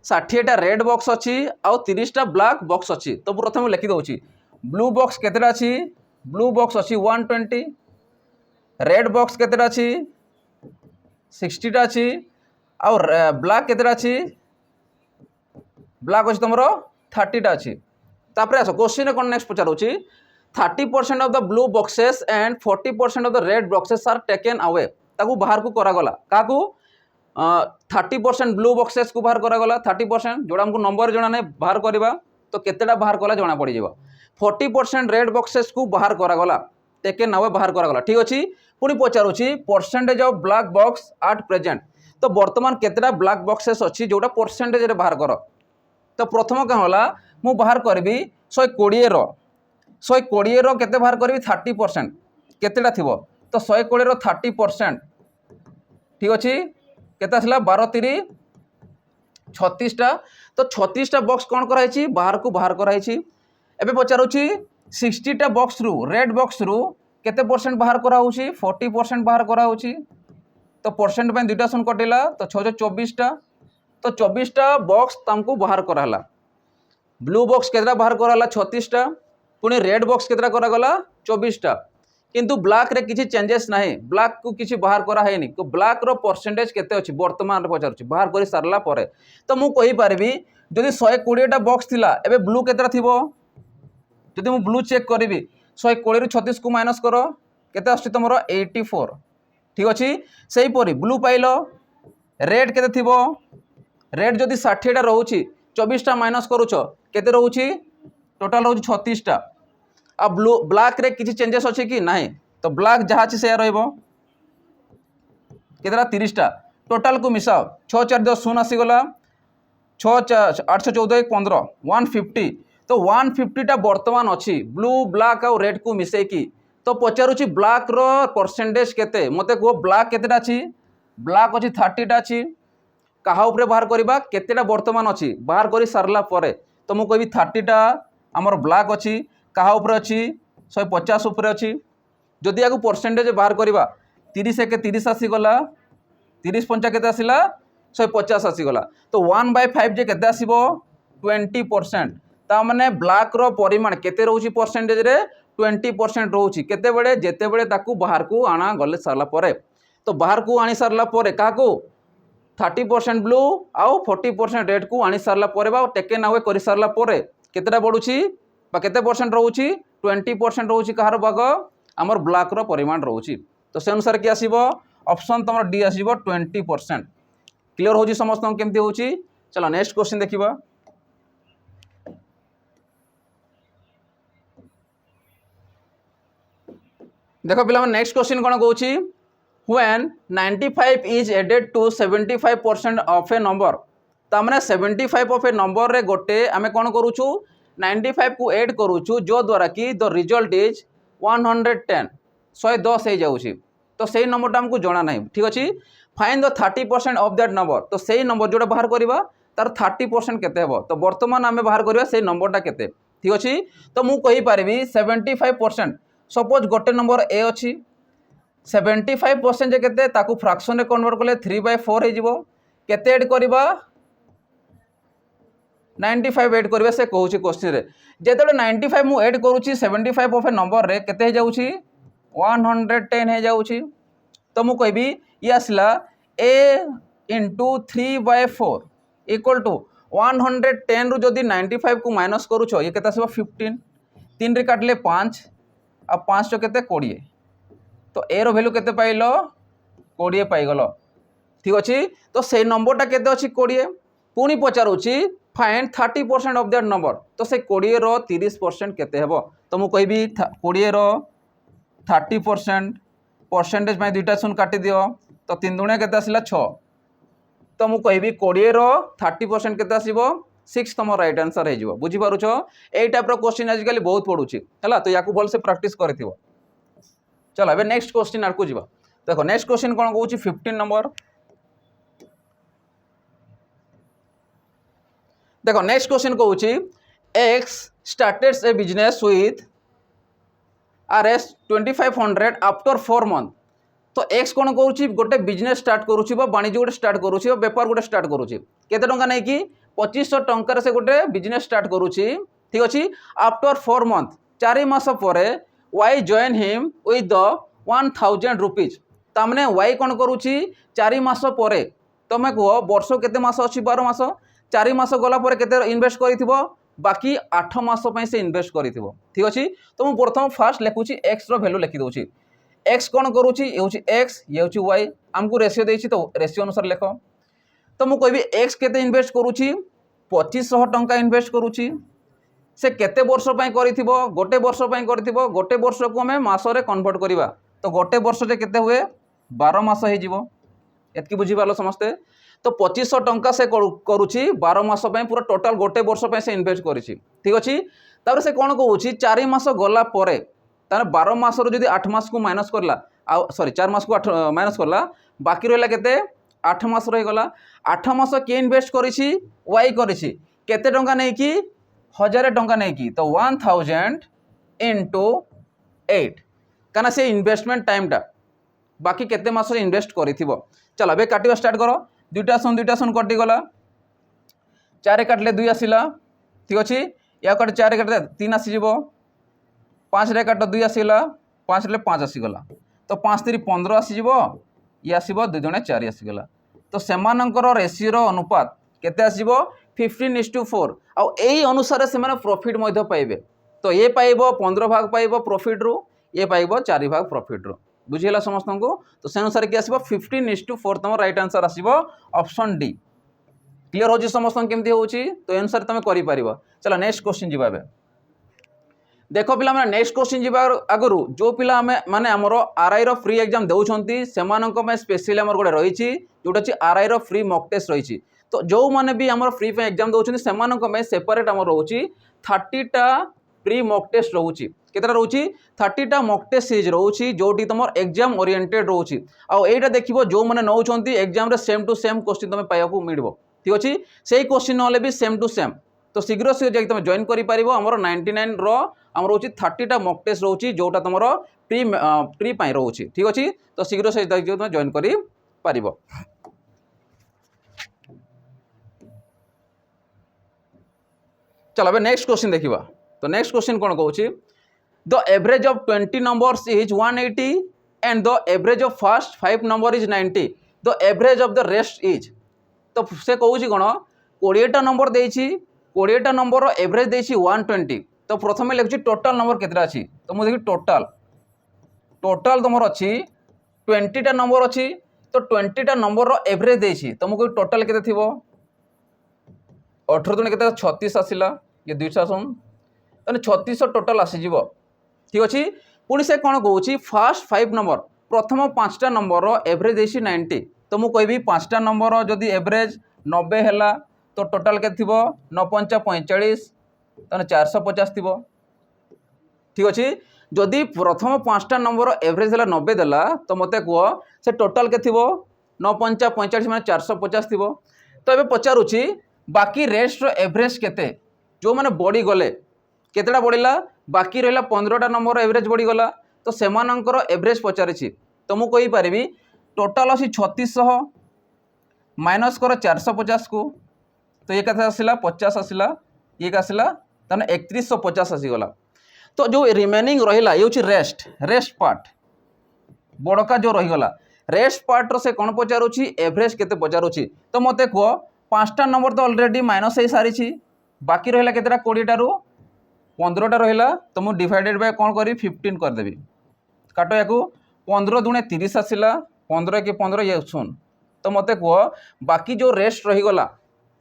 60टा रेड बॉक्स अच्छी आउ 30टा ब्लैक बॉक्स अच्छी तो प्रथम लिखि दउची ब्लू बॉक्स केतेटा अच्छी ब्लू बॉक्स अच्छी 120 रेड बॉक्स केतेटा अच्छी 60टा अच्छी आउ ब्लैक केतेटा अच्छी ब्लैक अच्छी तुमरो 30टा अच्छी तापर आस क्वेश्चन कौन नेक्स्ट पचारूची 30% of the blue boxes and 40% of the red boxes are taken away ताकू बाहर को करागला काकू 30% ब्लू बॉक्सेस को बाहर करागला 30% जोड़ा हमको नंबर जना नहीं बाहर करवा तो केतेटा बाहर कला जना पड़ जाए 40% रेड बॉक्सेस को बाहर करागला टेकन अवे बाहर करागला ठीक अच्छे पुणी पचारूची percentage of black box at present तो बर्तमान केतेटा ब्लैक बॉक्सेस अच्छी जोटा परसेंटेज रे बाहर कर तो प्रथम क्या होला मु बाहर करी 120 रो केते बाहर करी 30% केतेटा थिबो तो 120 रो 30% ठीक अच्छे केते आसला 12 3 36टा तो 36टा बॉक्स कौन कराई बाहर को बाहर कराई एबे पचारूची 60टा बॉक्स रु रेड बॉक्स रु केते परसेंट बाहर करा होची 40% बाहर करा होची तो परसेंट पे दुटा सुन कटिला तो 624टा तो 24टा बॉक्स तमको बाहर कराला ब्लू बॉक्स केतरा बाहर कराला 36टा पुणी रेड बॉक्स केतरा करागला 24टा किंतु ब्लैक रे किसी चेंजेस नहीं ब्लैक को किसी बाहर करा है नहीं तो ब्लैक रो परसेंटेज केते अछि वर्तमान पचारुछि बाहर करी सारला परे तो मु कहि पारबी जदि 120टा बॉक्स थिला एबे ब्लू केतरा थिबो जदि मु ब्लू चेक करबी 120 रु 36 को माइनस करो केते आछि तमरो 84 ठीक अछि सेही परी ब्लू पाइलो रेड केते थिबो रेड जदि 60टा रहउछि 24टा माइनस करूछ केते रहउछि टोटल रहउछि 36टा आ ब्लू ब्लैक रे किछि चेंजेस अछि कि नाही तो ब्लैक जहा अछि से रहइबो केतेरा 30टा टोटाल को मिसाओ 6 4 10 शून्य आसीगला 6 8 14 1 15 150 तो 150टा बर्तमान अच्छी ब्लू ब्लैक आउ रेड को मिसेकी तो पचारुची ब्लैक रो परसेंटेज केते मते को ब्लैक केतेटा अछि ब्लैक अछि 30टा अछि कहा उपरे बाहर करबा केतेटा बर्तमान अछि बाहर करी सारला परे तो मु कहबी 30टा हमर ब्लैक अछि कहा उपरे अछि 150 उपरे अछि जदि याकू परसेंटेज बाहर करबा 30 के 30 आसी गला 30 पंचा केते आसिला 150 आसी गला तो 1/5 जे केते आसीबो 20% ता माने ब्लैक रो परिमाण केते रहउची परसेंटेज रे 20% रहउची केते बेले जेते बेले ताकू बाहर को आना गले सारला परे तो बाहर को आनी सारला परे काकू 30% ब्लू आउ 40% रेड को आनी सारला परे बा टेकन अवे करि सारला परे केतेटा बडुची बा केते परसेंट रहउची 20% रहउची कहार भाग हमर ब्लैक रो परिमाण रहउची तो से अनुसार कि आसीबो ऑप्शन तमर डी आसीबो 20%। क्लियर होची समस्त केमती होची चलो नेक्स्ट क्वेश्चन देखिबा देखो पिला नेक्स्ट क्वेश्चन कोन कहउची when 95 is added to 75% of a number तामने 75 of a number रे गोटे आमे कोन करूछु 95 को ऐड करूछु जो द्वारा कि द रिजल्ट इज 110 110 हे जाउची तो सेही नंबरटा हमको जणा नाही ठीक अछि find the 30% of that number तो सेही नंबर जोटा बाहर करबा तार 30% केते हेबो तो वर्तमान आमे बाहर करबा सेही नंबरटा केते ठीक अछि तो मु कहि पारबी 75% सपोज गोटे नंबर ए अछि 75% जे केते ताकू फ्रैक्शन रे कन्वर्ट करले 3/4 हे जिवो केते ऐड करबा 95 ऐड करबा से कहूची क्वेश्चन रे जेतेले 95 मु ऐड करूची 75 ऑफ ए नंबर रे केते हे जाउची 110 हे जाउची तो मु कहबी ये आसला a into 3/4 इक्वल टू 110 रु जदी 95 को माइनस करूछो ये केते आसीबो 15 3 रे काटले 5 आ 5 तो केते 20 तो ए रो वैल्यू केते पाइलो 20 पाइगलो ठीक अछि तो से नंबरटा केते अछि 20 पुनी पचारुछि फाइंड 30% ऑफ दैट नंबर तो से 20 रो 30% केते हेबो तो मु कहबी 20 रो 30% परसेंटेज में दुईटा शून्य काटी दियो तो 3 दुणे केते आसिला 6 तो मु कहबी 20 रो 30% केते आसीबो 6 तम राइट आंसर हे जिवो बुझी पारुछो एई टाइप रो क्वेश्चन आज काली बहुत पडुछि हला तो याकू भल से प्रैक्टिस करथिबो चलो अबे नेक्स्ट क्वेश्चन आर को जीवा देखो नेक्स्ट क्वेश्चन कोन कहउछि 15 नंबर देखो नेक्स्ट क्वेश्चन कहउछि x started a business with rs 2500 after 4 month तो x कोन कहउछि गोटे बिजनेस स्टार्ट करूछि बा वाणिज्य गोटे स्टार्ट करूछि बा व्यापार गोटे स्टार्ट करूछि केते टंका नै कि 2500 टंका रे से गोटे बिजनेस स्टार्ट करूछि ठीक अछि आफ्टर 4 मंथ 4 मास परे y join him with the 1000 rupees तामने y कोन करूछि 4 मास परे तमे को वर्ष केते मास अछि 12 मास 4 मास गला परे केते इन्वेस्ट करिथिबो बाकी 8 मास पय से इन्वेस्ट करिथिबो ठीक अछि तो मु प्रथम फास्ट लेखुछि x रो वैल्यू लिखि दोछि x कोन करूछि ये होछि x ये होछि y हमकु रेशियो देछि तो रेशियो अनुसार लेखो तो मु कहबी x केते इन्वेस्ट करूछि 2500 टंका इन्वेस्ट करूछि से केते वर्ष पय करिथिबो गोटे वर्ष पय करिथिबो गोटे वर्ष को हमें मास रे कन्वर्ट करिबा तो गोटे वर्ष रे केते हुए 12 मास हे जिवो एतकी बुझी पालो समस्ते तो 2500 टंका से करूछि 12 मास पय पूरा टोटल गोटे वर्ष पय से इन्वेस्ट करिछि ठीक अछि तापर से कोन कहउछि 4 मास गला परे तार 12 मास रो जदी 8 मास को माइनस करला आ सॉरी 4 मास को 8 माइनस करला बाकी रहला केते 8 मास रहि गला 8 मास के इन्वेस्ट करिछि y करिछि केते टंका नै कि 1000 टंका नै कि तो 1000 into 8 काना से इन्वेस्टमेंट टाइम टा बाकी केते मास रे इन्वेस्ट करिथिबो चलो बे काटिबा स्टार्ट करो दुईटा सुन कटि गला 4 काटले 2 आसिला ठीक अछि या काट 4 काटले 3 आसी जिवो 5 रे काट 2 आसिला 5 रे 5 आसी गला तो 5 3 15 आसी जिवो ये आसीबो 2 जणे 4 आसी गला तो सेमानकर रेशियो रो अनुपात केते आसीबो 15:4 आ एई अनुसार से माने प्रॉफिट मध्ये पाइबे तो ये पाइबो 15 भाग पाइबो प्रॉफिट रो ये पाइबो 4 भाग प्रॉफिट रो बुझिला समस्त को तो से अनुसार के आसीबो 15:4 तम राइट आंसर आसीबो ऑप्शन डी क्लियर होची समस्त केमती होची तो अनुसार तमे करि परिबो चलो नेक्स्ट क्वेश्चन जिबाबे देख पिला नेक्स्ट क्वेश्चन जी आगु जो पिला माने आमर आरआई रो फ्री एग्जाम देउछंती सेमानक में स्पेशली आमर गोटे रही जोटा अच्छी आरआई रो फ्री मॉक टेस्ट रही तो जो मैंने भी आमर फ्री एग्जाम देउछंती सेमानक में सेपरेट आमर रोची 30टा प्री मॉक टेस्ट रोची केतरा रोची 30टा मॉक टेस्ट सीरीज रोची जोटी तुम एग्जाम ओरिएंटेड रोची आ एटा देखिबो जो माने नौछंती एग्जाम रे सेम टू सेम क्वेश्चन तुम पाइबा मिलबो ठीक अछि सेही क्वेश्चन नले भी सेम टू सेम तो शीघ्र शीघ्र जाकि तुम जॉइन करि परिबो हमर 99 रो हमर रोची 30टा मॉक टेस्ट रोची जोटा तुमर प्री पाई रोची ठीक अछि तो शीघ्र से तुम जॉइन करि परिबो। चलो अब नेक्स्ट क्वेश्चन देखिबा तो नेक्स्ट क्वेश्चन कोन कहूची the average of 20 numbers is 180 and the average of first 5 number is 90 the average of the rest is तो से कहूची कोन 20टा नंबर देछि 20टा नंबर रो एवरेज देछि 120 तो प्रथमे लिखुची टोटल नंबर केतरा अछि तो मु देखि टोटल तुमर अछि 20टा नंबर अछि तो 20टा नंबर रो एवरेज देछि तो मु टोटल केते थिबो 18 दुने केते 36 आसिला ये 200 सुन तने 3600 टोटल आसी जीवो ठीक अछि पुनी से कोन कहूची फर्स्ट 5 नंबर प्रथम 5टा नंबर रो एवरेज देछि 90 तो मु कहबी 5टा नंबर रो जदी एवरेज 90 हैला तो टोटल के थिबो 9 45 तने 450 थिबो ठीक अछि जदी प्रथम 5टा नंबर एवरेज हैला 90 देला तो मते कहो से टोटल के थिबो 9 45 माने 450 थिबो तो एबे पचारुची बाकी रेस्ट रो एवरेज केते जो माने बॉडी गले केतेटा बढ़िला बाकी रहिला 15टा नंबर एवरेज बढ़ी गला तो सेमानंकर एवरेज पचारिछि तो मु कहि परिबी टोटल अछि 3600 माइनस कर 450 को तो ये कथा आसिला 50 आसिला ये का आसिला तने 3150 आसी गला तो जो रिमेनिंग रहिला ये होछि रेस्ट पार्ट बड़का जो रही गला रेस्ट पार्ट रो से कोन पचारुछि एवरेज केते पचारुछि तो मते को 5टा नंबर तो ऑलरेडी माइनस हे सारिछि बाकी रहिला केतेटा 20 टारू 15टा रहिला तो मु डिवाइडेड बाय कोन करी 15 कर देबी काटो याकू 15 दुने 30 आसिला 15 के 15 ये सुन तो मते को बाकी जो रेस्ट रही गला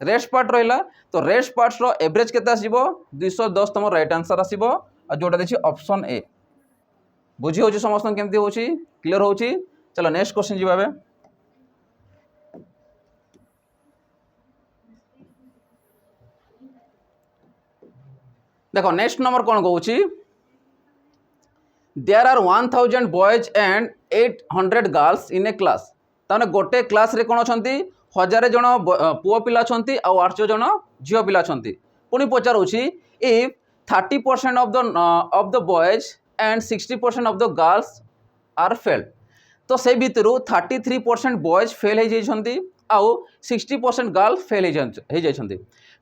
रेस्ट पार्ट रहिला तो रेस्ट पार्ट्स रो एवरेज केते आसीबो 210 तम राइट आंसर आसीबो आ जोटा देछि ऑप्शन ए बुझी होछि समस्त केमती होछि क्लियर होछि। चलो नेक्स्ट क्वेश्चन जीवाबे देखो नेक्स्ट नंबर कौन कहूची there are 1000 boys and 800 girls in a class ताने गोटे क्लास रे कोन अछंती 1000 जण पुओ पिला अछंती आ 800 जण झियो पिला अछंती पुनी पचारुची if 30% of the boys and 60% of the girls are failed तो से भितरु 33% बॉयज फेल हे जाइछंती आ 60% गर्ल्स फेल हे जाइछंती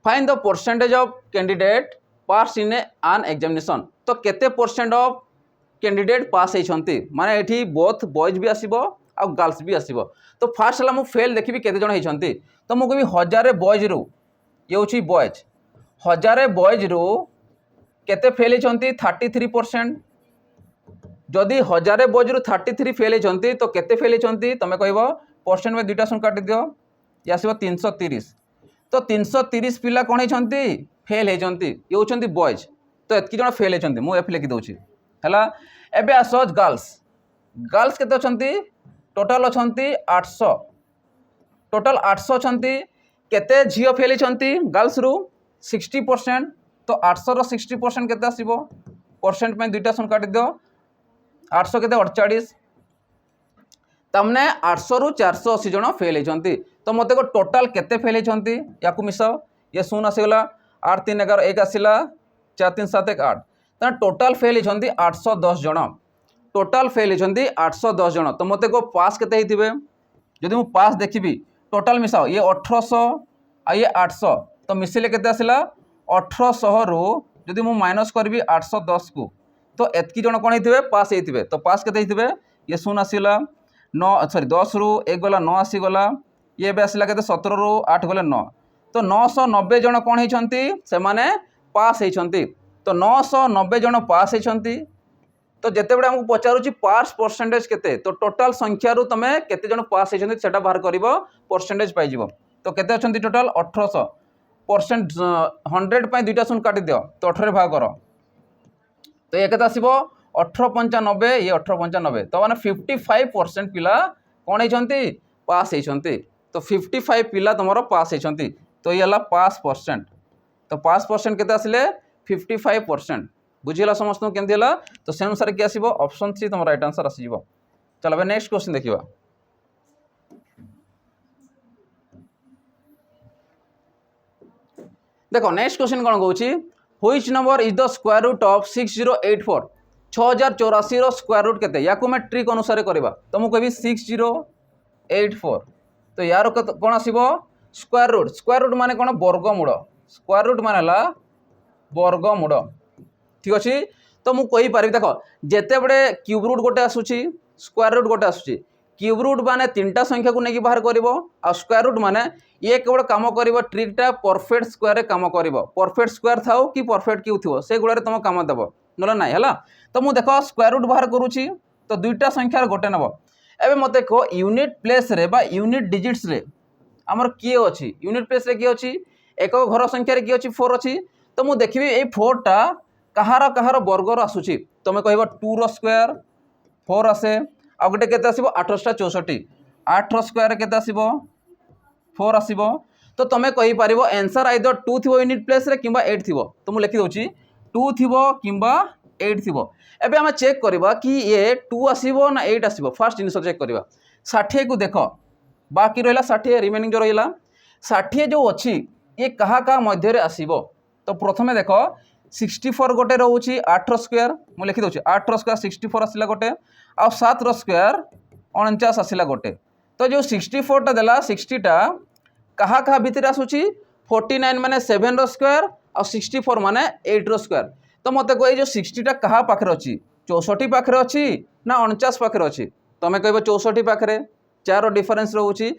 find the percentage of candidate pass in an examination तो केते परसेंट ऑफ कैंडिडेट पास होती माने एठी बोथ बॉयज भी आसीबो आ गर्ल्स भी आसीबो तो फास्ट हला मु फेल देखिबी केते जण होइछंती तो मु कहबी 1000 बॉयज रु ये होची बॉयज 1000 बॉयज रु केते फेल होइछंती 33% जदि 1000 बॉयज रु 33 फेल होइछंती तो केते फेल होइछंती तमे कहबो परसेंट में दुटा सुन काटि दियो ये आसीबो 330 तो 330 पिला कोन होइछंती फेल होइछंती ये होइछंती बॉयज तो एतकी जण फेल होइछंती मु एफ लिखि दउची हला एबे आसो गर्ल्स केते अछंती टोटल अछंती 800 टोटल 800 अछंती केते झियो फेल होइछंती गर्ल्स रु 60% तो 800 रो 60% केते आसीबो परसेंट में दुटा सुन काटि दियो 800 केते 48 तमने 800 रु 480 जण फेल होइछंती तो मते को टोटल केते फेल होइछंती याकू मिसाओ ये शून्य आसीगला 8 3 11 1 आसीला 4 3 7 1 8 ता टोटल फेल होइछंती 810 जण टोटल फेल होइछंती 810 जण तो मते को पास केते हिथिबे जदि मु पास देखिबी टोटल मिसाओ ये 1800 आ ये 800 तो मिसिले केते आसीला 1800 रु जदि मु माइनस करबी 810 को तो एतकी जण कोन हिथिबे पास हिथिबे तो पास केते हिथिबे ये शून्य आसीला 9 सॉरी 10 रु 1 गला 9 आसी गला ये बे आसीला केते 17 रु 8 गले 9 तो 990 जण कोन हिचंती से माने पास हिचंती तो 990 जण पास हिचंती तो जेते बडे हमको पचारुची पास परसेंटेज केते तो टोटल संख्या रु तमे केते जण पास हिचंती सेटा बाहर करिवो परसेंटेज पाइ जिवो तो केते अछंती टोटल 1800% 100 पय दुटा सुन काटि दियो तो 18 भाग करो तो ये केते आसीबो 1895 ये 1895 तो माने 55% पिला कोन होइछंती पास होइछंती। तो 55 पिला तुमरो पास होइछंती तो ये हला पास परसेंट। तो पास परसेंट केते आसिले 55%। बुझिला समस्त केमती हला तो से अनुसार के आसीबो ऑप्शन सी तुम राइट आंसर आसीबो। चलो अब नेक्स्ट क्वेश्चन देखिबा। देखो नेक्स्ट क्वेश्चन कौन कहूँ which number is the square root of 6084 6084 रो स्क्वायर रूट केते या को मैं ट्रिक अनुसार करबा तो मु कहबी 6084 तो यार कौन आसीबो स्क्वायर रूट माने कौन वर्गमूल स्क्वायर रूट माने ला वर्गमूल ठीक अछि। तो मु कहि पारि देखो जेते बडे क्यूब रूट गोटे आसुची स्क्वायर रूट गोटे आसुची क्यूब रूट माने तीनटा संख्या को नेकी बाहर करिवो आ स्क्वायर रूट माने ये केवल काम करिवो ट्रिकटा परफेक्ट स्क्वायर रे काम करिवो परफेक्ट स्क्वायर थाओ कि परफेक्ट क्यूब थिवो से गुडा रे तुम काम देबो नला नाही हला। तो मु देखो स्क्वायर रूट बाहर करूची तो दुईटा संख्या गोटे नबो एबे मते को यूनिट प्लेस रे बा यूनिट डिजिट्स रे हमर किए अछि यूनिट प्लेस रे किए अछि एक घर संख्या रे किए अछि 4 अछि। तो मु देखिबी ए 4 टा कहार वर्ग रो आसुची तुम कहबो 2 रो स्क्वायर 4 आसे आ गोटे केते आसीबो 864 8 रो स्क्वायर केते आसीबो 4 आसीबो। तो तुम कहि पारिबो आंसर आइदर 2 थिबो यूनिट प्लेस रे किबा 8 थिबो तो मु लिखि दोची 2 थिबो किबा 8 थिबो। एबे हम चेक करबा कि ये 2 आसीबो ना 8 आसीबो फर्स्ट जिनिस चेक करबा 60 को देखो बाकी रहला 60 रिमेनिंग जो रहला 60 जो अछि ये कहा मध्य रे आसीबो। तो प्रथमे देखो 64 गोटे रोची 8 रो स्क्वायर मु लिखि दोची 8 रो स्क्वायर 64 आसिला गोटे आ 7 रो स्क्वायर 49 आसिला गोटे। तो जो 64 टा देला 60 टा कहा भितर आसुची 49 माने 7 रो स्क्वायर आ 64 माने 8 रो स्क्वायर। तो मते कोइ जो 60 टा कहा पाखरे अछि 64 पाखरे अछि ना 49 पाखरे अछि तमे कहबो 64 पाखरे 4 रो डिफरेंस रहउची।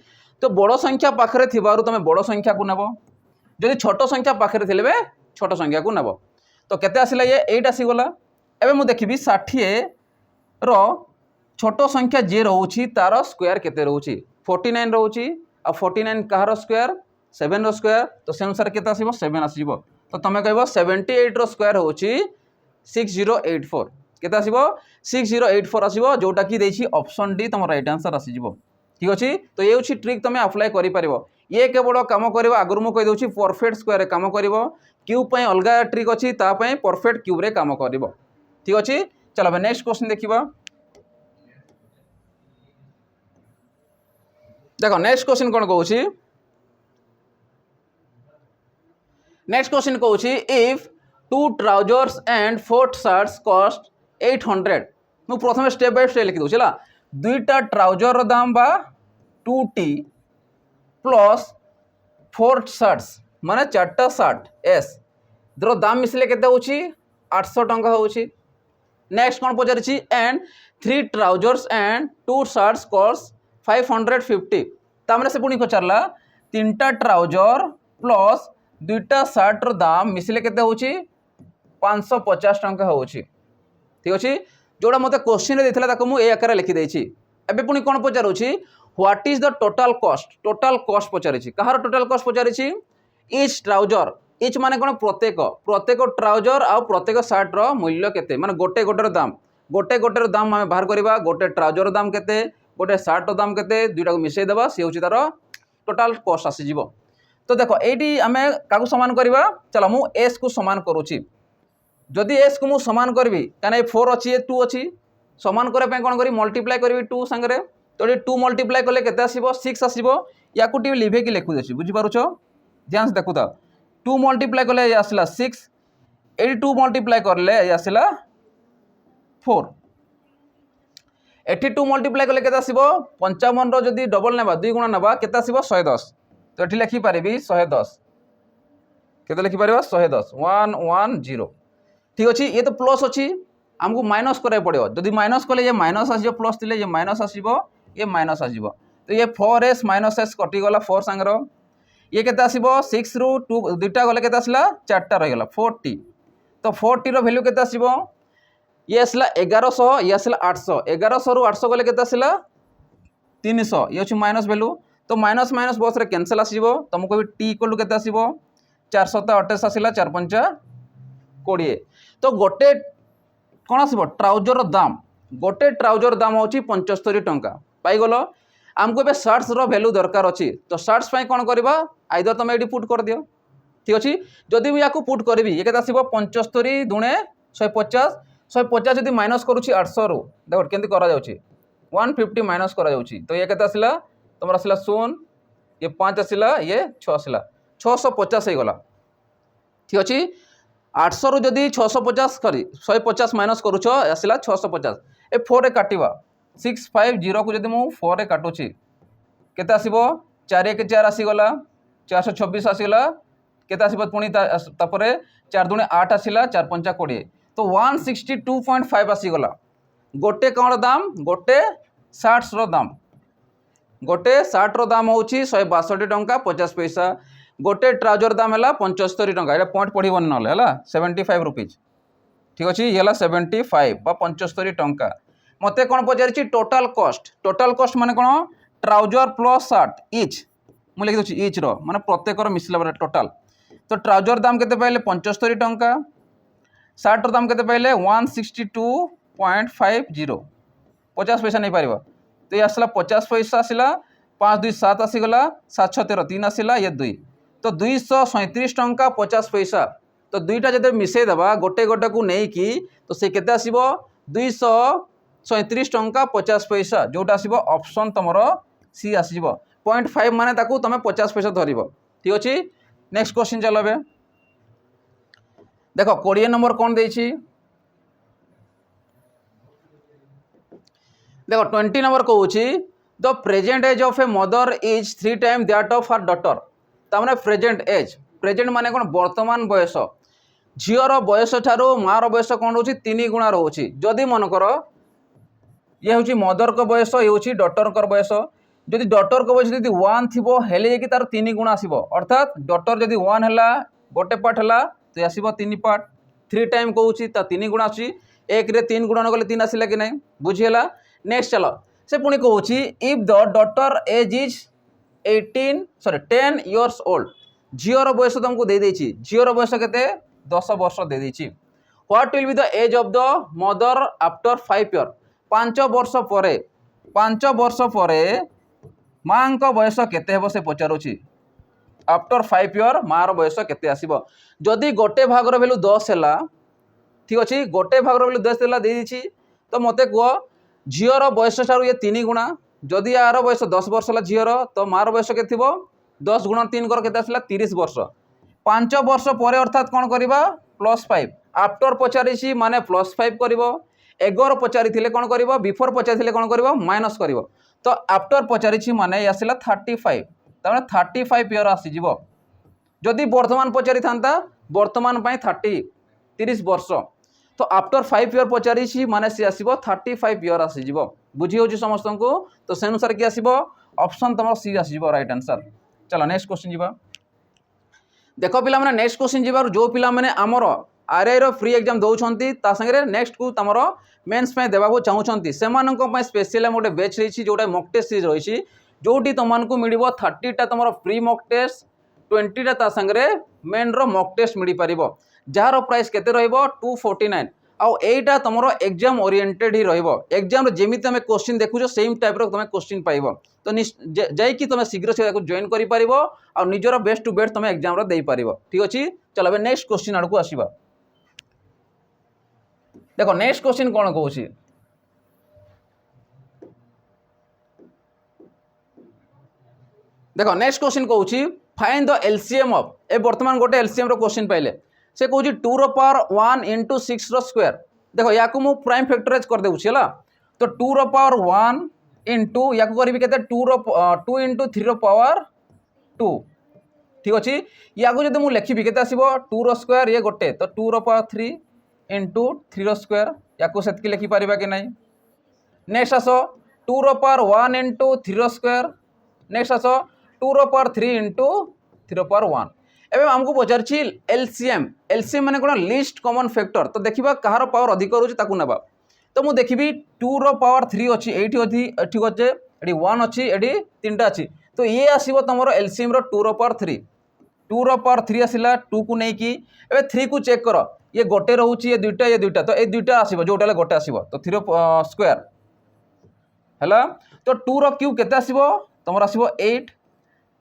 तो बड़ संख्या पाखरे थिबारु तमे बड़ संख्या को नेबो जदि छोट संख्या पाखरे थिलेबे छोट संख्या को नेबो। तो केते आसिला ये 8 आसी गला। एबे मु देखिबी 60 रो छोट संख्या जे रहउची तार स्क्वायर केते रहउची 49 रहउची आ 49 कहार स्क्वायर 7 रो स्क्वायर तो से अनुसार केते आसीबो 7 आसीबो। तो तमे कहबो 78 रो स्क्वायर होउची 6084 केते आसीबो 6084 आसीबो जोटा की देछि ऑप्शन डी तम राइट आंसर आसीबो ठीक अछि। तो ये होछि ट्रिक तमे अप्लाई करि परिबो ये केवल काम करबो आगुर मु कहि दोछि परफेक्ट स्क्वायर रे काम करबो क्यूब पय अलगा ट्रिक अछि ता पय परफेक्ट क्यूब रे काम करबो ठीक अछि। चलो अब नेक्स्ट क्वेश्चन देखिबा। देखो नेक्स्ट क्वेश्चन कोन कहउछि नेक्स्ट क्वेश्चन कहउछि if 2 trousers and 4 shirts cost 800 मु प्रथम स्टेप बाय स्टेप लिखि दोछला दुईटा ट्राउजर रो दाम बा 2t प्लस 4 शर्ट्स माने 4टा शर्ट एस दरो दाम मिसले केते होछि 800 टंका होछि। नेक्स्ट कोन पचारिछि and 3 trousers and 2 shirts cost 550 तामने से पुणी पचारला 3टा ट्राउजर प्लस 2टा शर्ट रो दाम मिसले केते होछि 550 टंका होछि ठीक अछि। जोड़ा मते क्वेश्चन रे देथिला ताको मु ए आकार लिखि दैछि। एबे पुणी कोन पचारुछि what is the total cost पचारिछि कहार टोटल कॉस्ट पचारिछि इच ट्राउजर इच माने कोन प्रत्येक ट्राउजर आ प्रत्येक शर्ट रो मूल्य केते माने गोटे गोटे दाम हम बाहर करबा गोटे ट्राउजर दाम केते गोटे शर्ट रो दाम केते दुईटा को मिसै देबा से होछि तार टोटल कॉस्ट आसी जिवो। तो देखो एटी आमे काकू समान करबा चलो मु एस को समान करूछि जदि एस को मु समान करबी काने 4 अछि 2 अछि समान करे पे कोन करी मल्टीप्लाई करबी 2 संगे तो 2 मल्टीप्लाई करले केते आसीबो 6 आसीबो या को टी लिभे की लिखु देछि बुझि पारुछो ध्यान से देखु त 2 मल्टीप्लाई करले आसला 6 एटी 2 मल्टीप्लाई करले आसला 4 एटी 2 मल्टीप्लाई करले केते आसीबो 55 रो जदी डबल नेबा 2 गुणा नेबा केते आसीबो 110 तो एटी लिखि पारिबी 110 केते लिखि पारिबा 110 110 ठीक अछि। ये तो प्लस अछि हमको माइनस करे पड़ियो जदी माइनस कले ये माइनस आसीबो प्लस थिले ये माइनस आसीबो ये माइनस आसीबो तो ये 4s माइनस s कटि गला 4 संगरो ये केते आसीबो 6 रु 2 दुटा गले केते आसला 4टा रह गला 40 तो 40 रो वैल्यू केते आसीबो ये आसला 1100 ये आसला 800 1100 रु 800 गले केते आसला 300 ये अछि माइनस वैल्यू तो माइनस माइनस बॉक्स रे कैंसिल आसीबो तुमको भी t इक्वल टू केते आसीबो 428 आसला 4 5 20 तो गोटे कौन आसो ट्राउजर दाम गोटे ट्राउजर दाम हूँ 75 टंका पाईगल आमको ए सर्ट्स वैल्यू दरकार अच्छी तो सर्ट्स कौन करवा आइदर तुम ये पुट कर दियो ठीक अच्छे जदि मुझे पुट करी ये के 75 दुणे 150 150 जब माइनस करुँच 800 रु देख केमती करा 150 माइनस करा तो ये के आसला तुम आसला 0 ये 5 आसला ये 6 आसला 650 हो गला ठीक अच्छे 800 रु जदि 650 करी 150 माइनस करुच आसला 650 ए 4 काटा 650 को जब मुझे 4 रे काटुची केते आसीबो 4 1 4 आसीगला 426 आसीगला केते आसीबो पुणी तापरे 4 दुणे 8 आसीला 4 5 20 तो 162.5 आसीगला गोटे कौन दाम गोटे शार्ट्स रो दाम गोटे शार्ट रो दाम होची 162 टंका 50 पैसा गोटे ट्राउजर दाम है 75 टंका ये पॉइंट पढ़वन ना 75 रुपीज ठीक अच्छे ये 75 बा 75 टंका मते कौन पचारि टोटाल कॉस्ट माने कौन ट्राउजर प्लस शार्ट इच मुझे लिखी दूसरी इच रो माने प्रत्येक मिसला टोटाल तो ट्राउजर दाम केते पाइले 75 टंका शार्ट दाम केते पाइले 162.50 50 पैसा नहीं पार तो ये आसला 50 पैसा आसला 5 2 7 आसीगला 7 6 13 3 आसला ये 2 तो 237 टंका 50 पैसा तो दुईटा जब मिसई देवा गोटे गोटे को नहीं कि तो से केते आसीबो 237 टंका 50 पैसा जोटा आसीबो ऑप्शन तुमर सी आसीबो 0.5 माने ताकू तमे 50 पैसा धरिबो ठीक अछि नेक्स्ट क्वेश्चन चलबे देखो 20 नंबर कौन देछि देखो 20 नंबर कहूँ the present age of a mother is 3 time that of her daughter तामने प्रेजेंट माने कौन वर्तमान बयस झीर बयस ठारू मार बयस कौन रोचे 3 गुणा रोचे जदि मनकर ये हूँ मदर को बयस ये हूँ डॉटर को बयस जदि डॉटर को बयस यदि 1 थी हेले कि तार 3 गुणा आसो अर्थात डॉटर जदि 1 है गोटे पार्ट है तो आसो 3 पार्ट 3 टाइम कहूँ 3 गुणा आसी 1 रे 3 गुणन गले 3 आसला कि नहीं बुझीगला नेक्स्ट चलो से पुणी कहूँ if the daughter age is 10 years old झीर बयस तुमको दे देछि झीर बयस के 10 वर्ष दे देछि what will be the age of the mother after 5 year 5 वर्ष पर माँ को बयस केते हेबो से पचारुछि आफ्टर 5 ईयर मार बयस केते आसीबो जदि गोटे भागर वैल्यू 10 है ठीक अच्छे गोटे भागर वैल्यू 10 है दे देछि तो मते कह झीर बयस ठारू ये 3 गुणा जदि यार बयस 10 वर्ष है झीर तो मार बयस के 10 गुणा 3 कर के 30 वर्ष 5 वर्ष पर अर्थात कौन करवा +5 आफ्टर पचारि माने +5 कर एगर पचारि कौन कर बिफोर पचारि कौन कर माइनस कर तो आफ्टर पचारि माने आसला 35 तमें 35 ईयर आसीज जदि वर्तमान पचारि था वर्तमान 30 वर्ष तो आफ्टर 5 ईयर पचारि माने सी आसो 35 ईयर आसीज बुझी हो समस्त को तो से अनुसार कि आसो ऑप्शन तुम सी आसो राइट आंसर चलो नेक्स्ट क्वेश्चन जीवा देख पिला माने नेक्स्ट क्वेश्चन जीवार जो पिला माने आमर आरआई रो फ्री एग्जाम दौरान ता संगे नेक्स्ट को तुम मेन्स देवा चाहूँगी से स्पेशल गोटे बैच रही जोटा मॉक टेस्ट सीरीज रही जोटी तुमको मिल 30टा तुम फ्री मॉक टेस्ट 20टा ता संगे मेन रो मॉक टेस्ट मिल पार जार प्राइस केते रहिबो 249 आउ एटा तुम एग्जाम ओरिएंटेड ही रहिबो एग्जाम जेमी तुम क्वेश्चन देखुछ सेम टाइप रो तुम क्वेश्चन पाइबो तो जाइकी तुम शीघ्र से जॉइन करि पारिबो आ निजर बेस्ट टू बेस्ट तुम एग्जाम रो देई पारिबो ठीक अछि चलो अब नेक्स्ट क्वेश्चन आड़ को आसीबा देखो नेक्स्ट क्वेश्चन कौन कहूँ देखो नेक्स्ट क्वेश्चन कहूँ फाइंड द एलसीएम ऑफ ए वर्तमान गोटे एलसीएम रो क्वेश्चन पाइले से कहूँ 2 रो पावर 1 इंटू 6 रो स्क्वायर देखो या को मु प्राइम फैक्टराइज कर देउछि हला तो 2 रो पावर 1 इंटू या को करबी केते 2 इंटू 3 रो पावर 2 ठीक अछि या को जदि मु लिखिबी केते आसीबो 2 रो स्क्वायर ये गोटे तो 2 रो पावर 3 इंटू 3 रो स्क्वायर या को सेतकी लिखि पारिबा कि नहीं नेक्स्ट आसो 2 रो पावर 1 इंटू 3 रो स्क्वायर नेक्स्ट आसो 2 रो पावर 3 इंटू 3 रो पावर 1 एवं आमको पचारि एलसीएम माने कौन लिस्ट कॉमन फैक्टर तो देखा कहार पावर अधिक रोचे ताकू ना तो मुझे देखी 2 रो पावर 3 अच्छी ये अच्छे 1 अच्छी ये 3टा अच्छी तो ये आसो तुम एलसीएम रो 2 रो पावर 3 टू पावर 3 आसला 2 को लेकिन एवं 3 को चेक कर ये गोटे रोचे ये दुईटा तो ये दुईटा आसो जोटा गोटे आसो तो 3 स्क्वायर है तो 2 क्यूब केते आसो तुम आसो 8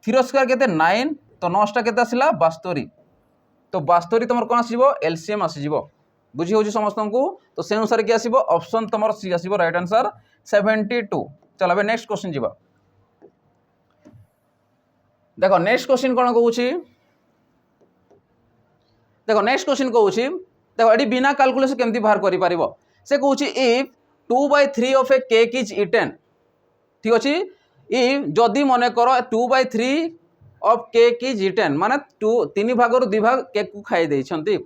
3 स्क्वायर केते 9 तो 9टा केते आसला 72 तो 72 तुम कौन आसो एलसीएम आसीज बुझी हो समस्त को तो से अनुसार किए आसो ऑप्शन तुम सी आसो राइट आंसर 72 चलो अब नेक्स्ट क्वेश्चन जीवा देखो नेक्स्ट क्वेश्चन कौन कहूँ देखो नेक्स्ट क्वेश्चन कहूँ देखो ये बिना कैलकुलेशन केमती बाहर कर से कहूँ if 2/3 of A cake is eaten ठीक अच्छे इफ जदि मन कर 2/3 ऑफ केक इज इटेन माने 3 भाग 2 भाग केक को खाई देइछंती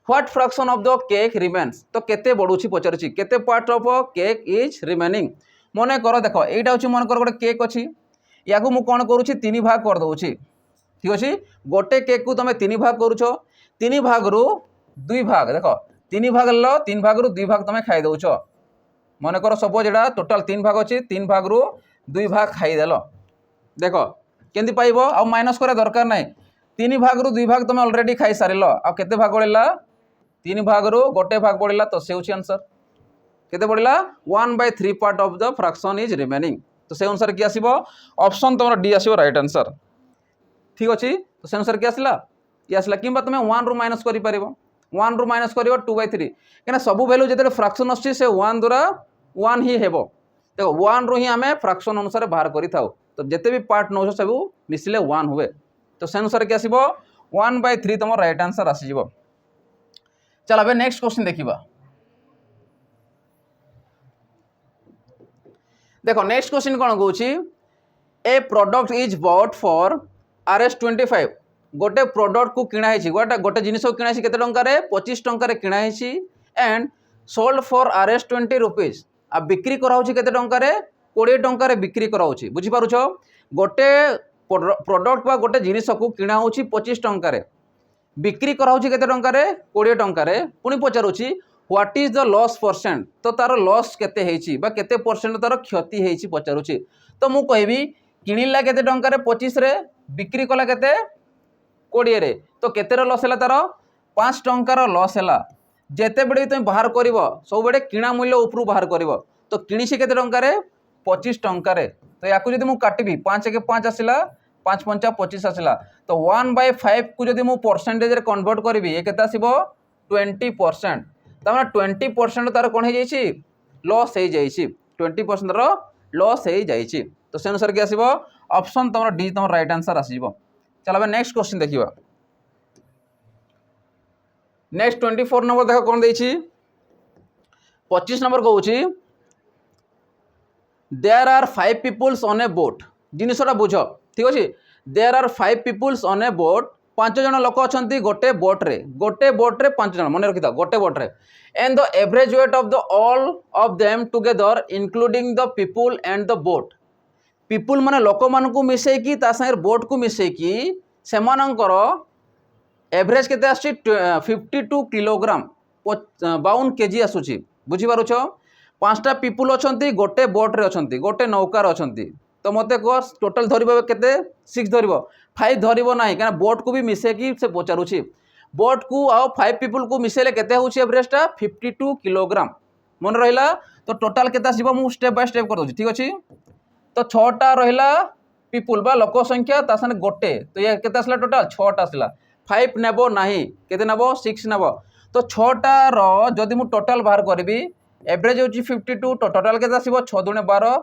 what fraction of the cake remains तो केते बढ़ुची पचारुची केते part of cake is remaining मन कर देखो एटा होची मन कर गोटे केक अच्छी या को मु कौन करुँची 3 भाग कर दउची ठीक अच्छे गोटे केक को तुम 3 भाग करुछ 3 भाग रु 2 भाग देख 3 भाग लो 3 भाग रु 2 भाग तुम खाई दउछ मन कर सपोज एटा टोटाल 3 भाग अच्छी 3 भाग रु 2 भाग खाईदेल देख केमती पाइब आ माइनस करा दरकार ना 3 भाग रु 2 भाग तुम अलरेडी खाई सारिल आ केते भाग बढ़ला 3 भाग रु गोटे भाग बढ़ला तो से होची आंसर केते बढ़ला 1/3 part of the fraction is remaining तो से अनुसार कि आसीबो ऑप्शन तुम डी आसीबो राइट आंसर ठीक अच्छे तो से अनुसार कि आसला ये आसला किंबा तुम 1 रु माइनस करि परिबो 1 रु माइनस करिवो 2/3 कना सब वैल्यू जेते फ्रैक्शन आछी से 1 द्वारा 1 ही हेबो देखो 1 रु ही आमे फ्रैक्शन अनुसार बाहर करि थाउ तो जेते भी पार्ट नौ सब मिसले 1 हुए तो से अनुसार कि आसीबो 1/3 तुम राइट आंसर आसीबो चल अब नेक्स्ट क्वेश्चन देखिबा देखो नेक्स्ट क्वेश्चन कौन कहूँ a product is bought for RS25 गोटे प्रोडक्ट को किणा गोटे जिनिस को किणा केते टंकार 25 टंकार किणा and sold for RS20 rupees आ बिक्री कराऊँ केते टंकार 20 टंकार बिक्री कराऊँ बुझीपारुछ गोटे प्रोडक्ट बा गोटे जिनिस को किणा हो 25 टंकार बिक्री कराऊँ केते टंकार 20 टंकार पुणी पचारुछि what is the loss percent तो तार लॉस केते हेछि बा केते परसेंट तार क्षति हेछि पचारुछि तो मु कहबी किनिला केते टंकार 25 रे बिक्री कला केते 20 रे तो केते रो लॉस हला तार 5 टंकार लॉस हला जेते बेडे तुम बाहर करिवो सब बेडे किणा मूल्य ऊपर बाहर करिवो तो किनिछि केते टंकार 25 टंकार तो याकु जदि मु काटिबी 5 के 5 आसिला 5 पंचा 25 आसिला तो 1/5 को जदि मु परसेंटेज रे कन्वर्ट करिवि ए केते आसीबो 20% तमार 20% तार कौन हो लॉस हो 20% रो लॉस हो जाइए तो से अनुसार कि आसो ऑप्शन तुम डी तुम राइट आंसर आसो चलो नेक्स्ट क्वेश्चन देखिए नेक्स्ट 24 नंबर देख कौन दे 25 नंबर कहूँ there are 5 peoples on a boat जिनसा बुझ ठीक अच्छे there are 5 peoples on a boat 5 जन लोक अच्छा गोटे बोट्रे 5 जन मन रखी था गोटे बोट्रे and the average weight of the all of them together including the people and the boat people माने लोक मान को मिसेकी ता संगे बोट को मिसेकी सेमानंकर एवरेज केते आछि 52 किलोग्राम 52 केजी आसुची बुझी पारुछ 5टा पीपुल अछंती गोटे बोट्रे अछंती गोटे नौकार अछंती तो मत कह टोटाल धरब केते 6 धरब 5 धरब ना क्या बोट को भी मिसेकी से पचारुछि बोट को आ 5 पीपुल को मिसेले केते होछि एवरेजटा 52 किलोग्राम मन रहिला तो टोटाल केते आसीबो मु स्टेप बाय स्टेप कर दोछि ठीक अछि तो 6टा रहिला पीपुल बा लोक संख्या ता सने गोटे तो ये केते आसला टोटाल 6टा आसला 5 नेबो नाही केते नेबो 6 नेबो तो 6टा रो जदि मु टोटाल बाहर करबी एवरेज होछि 52 तो टोटाल केते आसीबो 6 दुने 12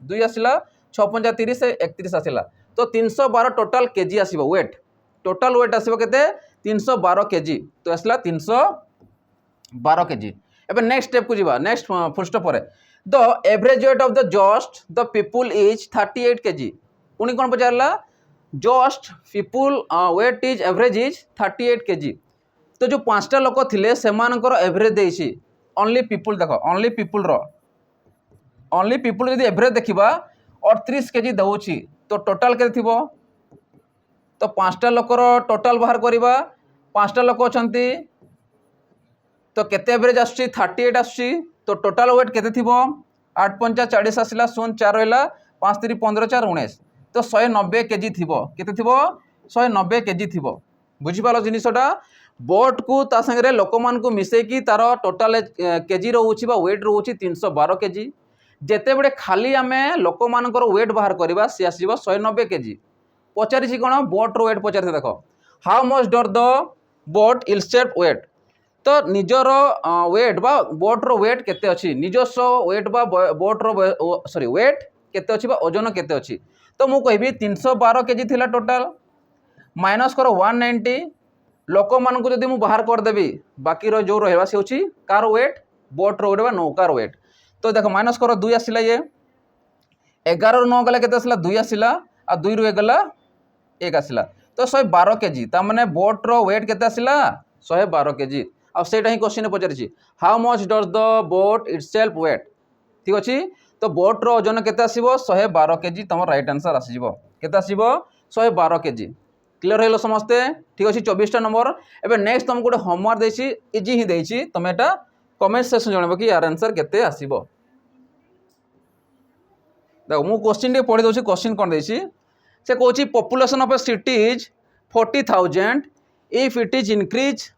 2 आसला 6 पंजा 30 से 31 आसला तो 312 टोटाल केजी आसीबो वेट टोटाल वेट आसीबो केते 312 केजी तो आसला 312 केजी एबे नेक्स्ट स्टेप को जीवा नेक्स्ट फुल स्टॉप पर the average weight of the just the people is 38 KG पुणी कौन पचारला just people weight is average is 38 KG तो जो 5टा लोक थिले सेमानकर एवरेज देइछि ओनली पीपुल देखो ओनली पीपुल यदि एवरेज देखिबा 38 केजी दउछि तो टोटाल केते थिबो तो 5टा लोकर टोटाल बाहर करिबा 5टा लोक अछंती तो केते एवरेज आछि 38 आछि तो टोटाल वेट केते थिबो 8 पंचा 40 आसिला 0 4 रहला 5 3 15 4 19 तो 190 केजी थिबो केते थिबो 190 केजी थी बुझीपार जिनटा बोट को ता संगे लोक मान को मिसेकी तार टोटाल केजी रोचे वेट रोचे 312 केजी जिते बड़े खाली आम लोक मानकर वेट बाहर करवा सी आस 190 केजी पचारि कौन बोट रो वेट पचारि देख हाउ मच डर द बोट इलसेट वेट तो निजर वेट बा बोट रो वेट केते अच्छी निजस्व वेट बा बोट रो सॉरी वेट केते अच्छी बा ओजन केते अच्छी तो मु कहबी 312 केजी थिला टोटाल माइनस कर 190 लोक मान को जदि मु बाहर करदेवी बाकी रो जो रहा से होची कार वेट बोट रो वेट बा नौकार वेट तो देख माइनस कर 2 आसिला ये 11 ରୁ 9 गला केते आसिला 2 आसिला आ 2 ରୁ 1 गला 1 आसिला तो 112 केजी ता माने बोट रो वेट केते आसिला 112 केजी आ सेटा ही क्वेश्चन पचारि how much does the boat itself weight ठीक अछि तो बोट रो ओजन केते आसीबो 112 केजी तमर राइट आंसर आसीबो केते आसीबो 112 केजी क्लियर हेलो समस्ते ठीक अछि 24टा नंबर एबे नेक्स्ट तुमको गोटे होमवर्क देछि इजी ही देछि तुम एटा कमेंट सेक्शन जनबो कि यार आंसर केते आसीबो देखो मु क्वेश्चन पढ़ी दूसरी क्वेश्चन कौन देसी से कौन population of A city is 40,000 if it is increase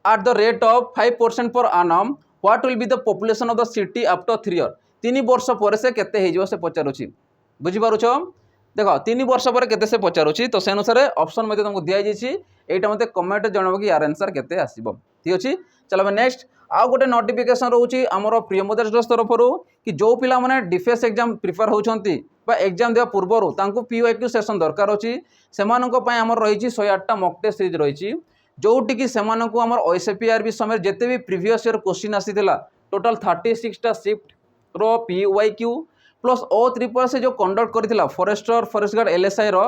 at the rate of 5% per annum what will be the population of the city after 3 years 3 वर्ष पर से केते हे जो से पचारुछि बुझी पारुछ देखो 3 वर्ष पर केते से पचारुछि तो से अनुसार ऑप्शन मते तुमको दिया जाइछि एटा मते कमेंट जनबो कि यार आंसर केते आसीबो ठीक अछि चलो नेक्स्ट आ गोटे नोटिफिकेशन रोची आमर प्रिय मदर्स तरफ कि जो पिला माने डिफेंस एग्जाम प्रिपेयर होउछंती बा एग्जाम देवा पूर्व तांको पीओक्यू सेशन दरकार अछि सेमाननको पय हमर रहिछि 108टा मॉक टेस्ट सीरीज रहिछि जोटी कि सेमाननको हमर ओएसपीआरबी समय जेते भी प्रीवियस ईयर क्वेश्चन आसीथिला टोटल 36टा शिफ्ट रो PYQ plus O triple S जो कंडक्ट करथिला फॉरेस्टर फॉरेस्ट गार्ड एलएसआई रो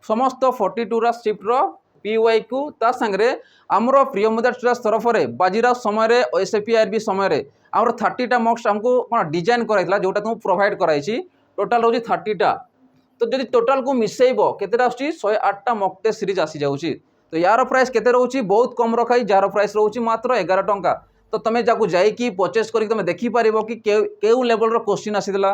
समस्त 42 रा शिफ्ट रो पीवाईक्यू ता संगे आमर प्रिय मदर्स तरफ रे बाजीराव समय रे ओएसपीआरबी समय रे आमर 30टा मॉक्स हमको कोन डिजाइन कराइथिला जोटा तुम प्रोवाइड कराइछि टोटल होछि 30टा तो जदि टोटल को मिसेइबो केतेटा आछि 108टा मॉक टेस्ट सीरीज आसी जाउछि तो यार प्राइस केते रोची बहुत कम रखाई जार प्राइस रोची मात्र 11 टंका तो तुम जाकू जाइकी परचेस करी तुम देखि पारिबो कि केउ लेवल रो क्वेश्चन आसीला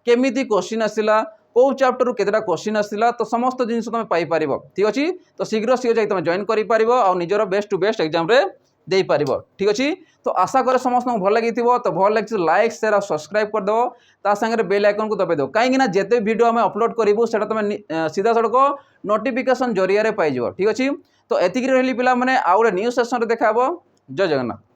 केमिति क्वेश्चन आसीला को चैप्टर रो केतेटा क्वेश्चन आसीला तो समस्त जिनिस तुम पाई पारिबो ठीक अछि तो शीघ्र जाई तुम जॉइन करि पारिबो और निजरो बेस्ट टू बेस्ट एग्जाम रे देई पारिबो ठीक अछि तो आशा करे समस्त भल लागिथिबो तो भल लागिछ लाइक शेयर और सब्सक्राइब कर दो ता संगे बेल आइकन को दबाइ दो काहे ना जेते वीडियो हम अपलोड करिवो सेटा तुम सीधा सड़क नोटिफिकेशन जरिया रे पाइ जिवो ठीक अछि तो एतिक रही पिला माने आ न्यू सेशन रे देखाबो जय जगन्नाथ।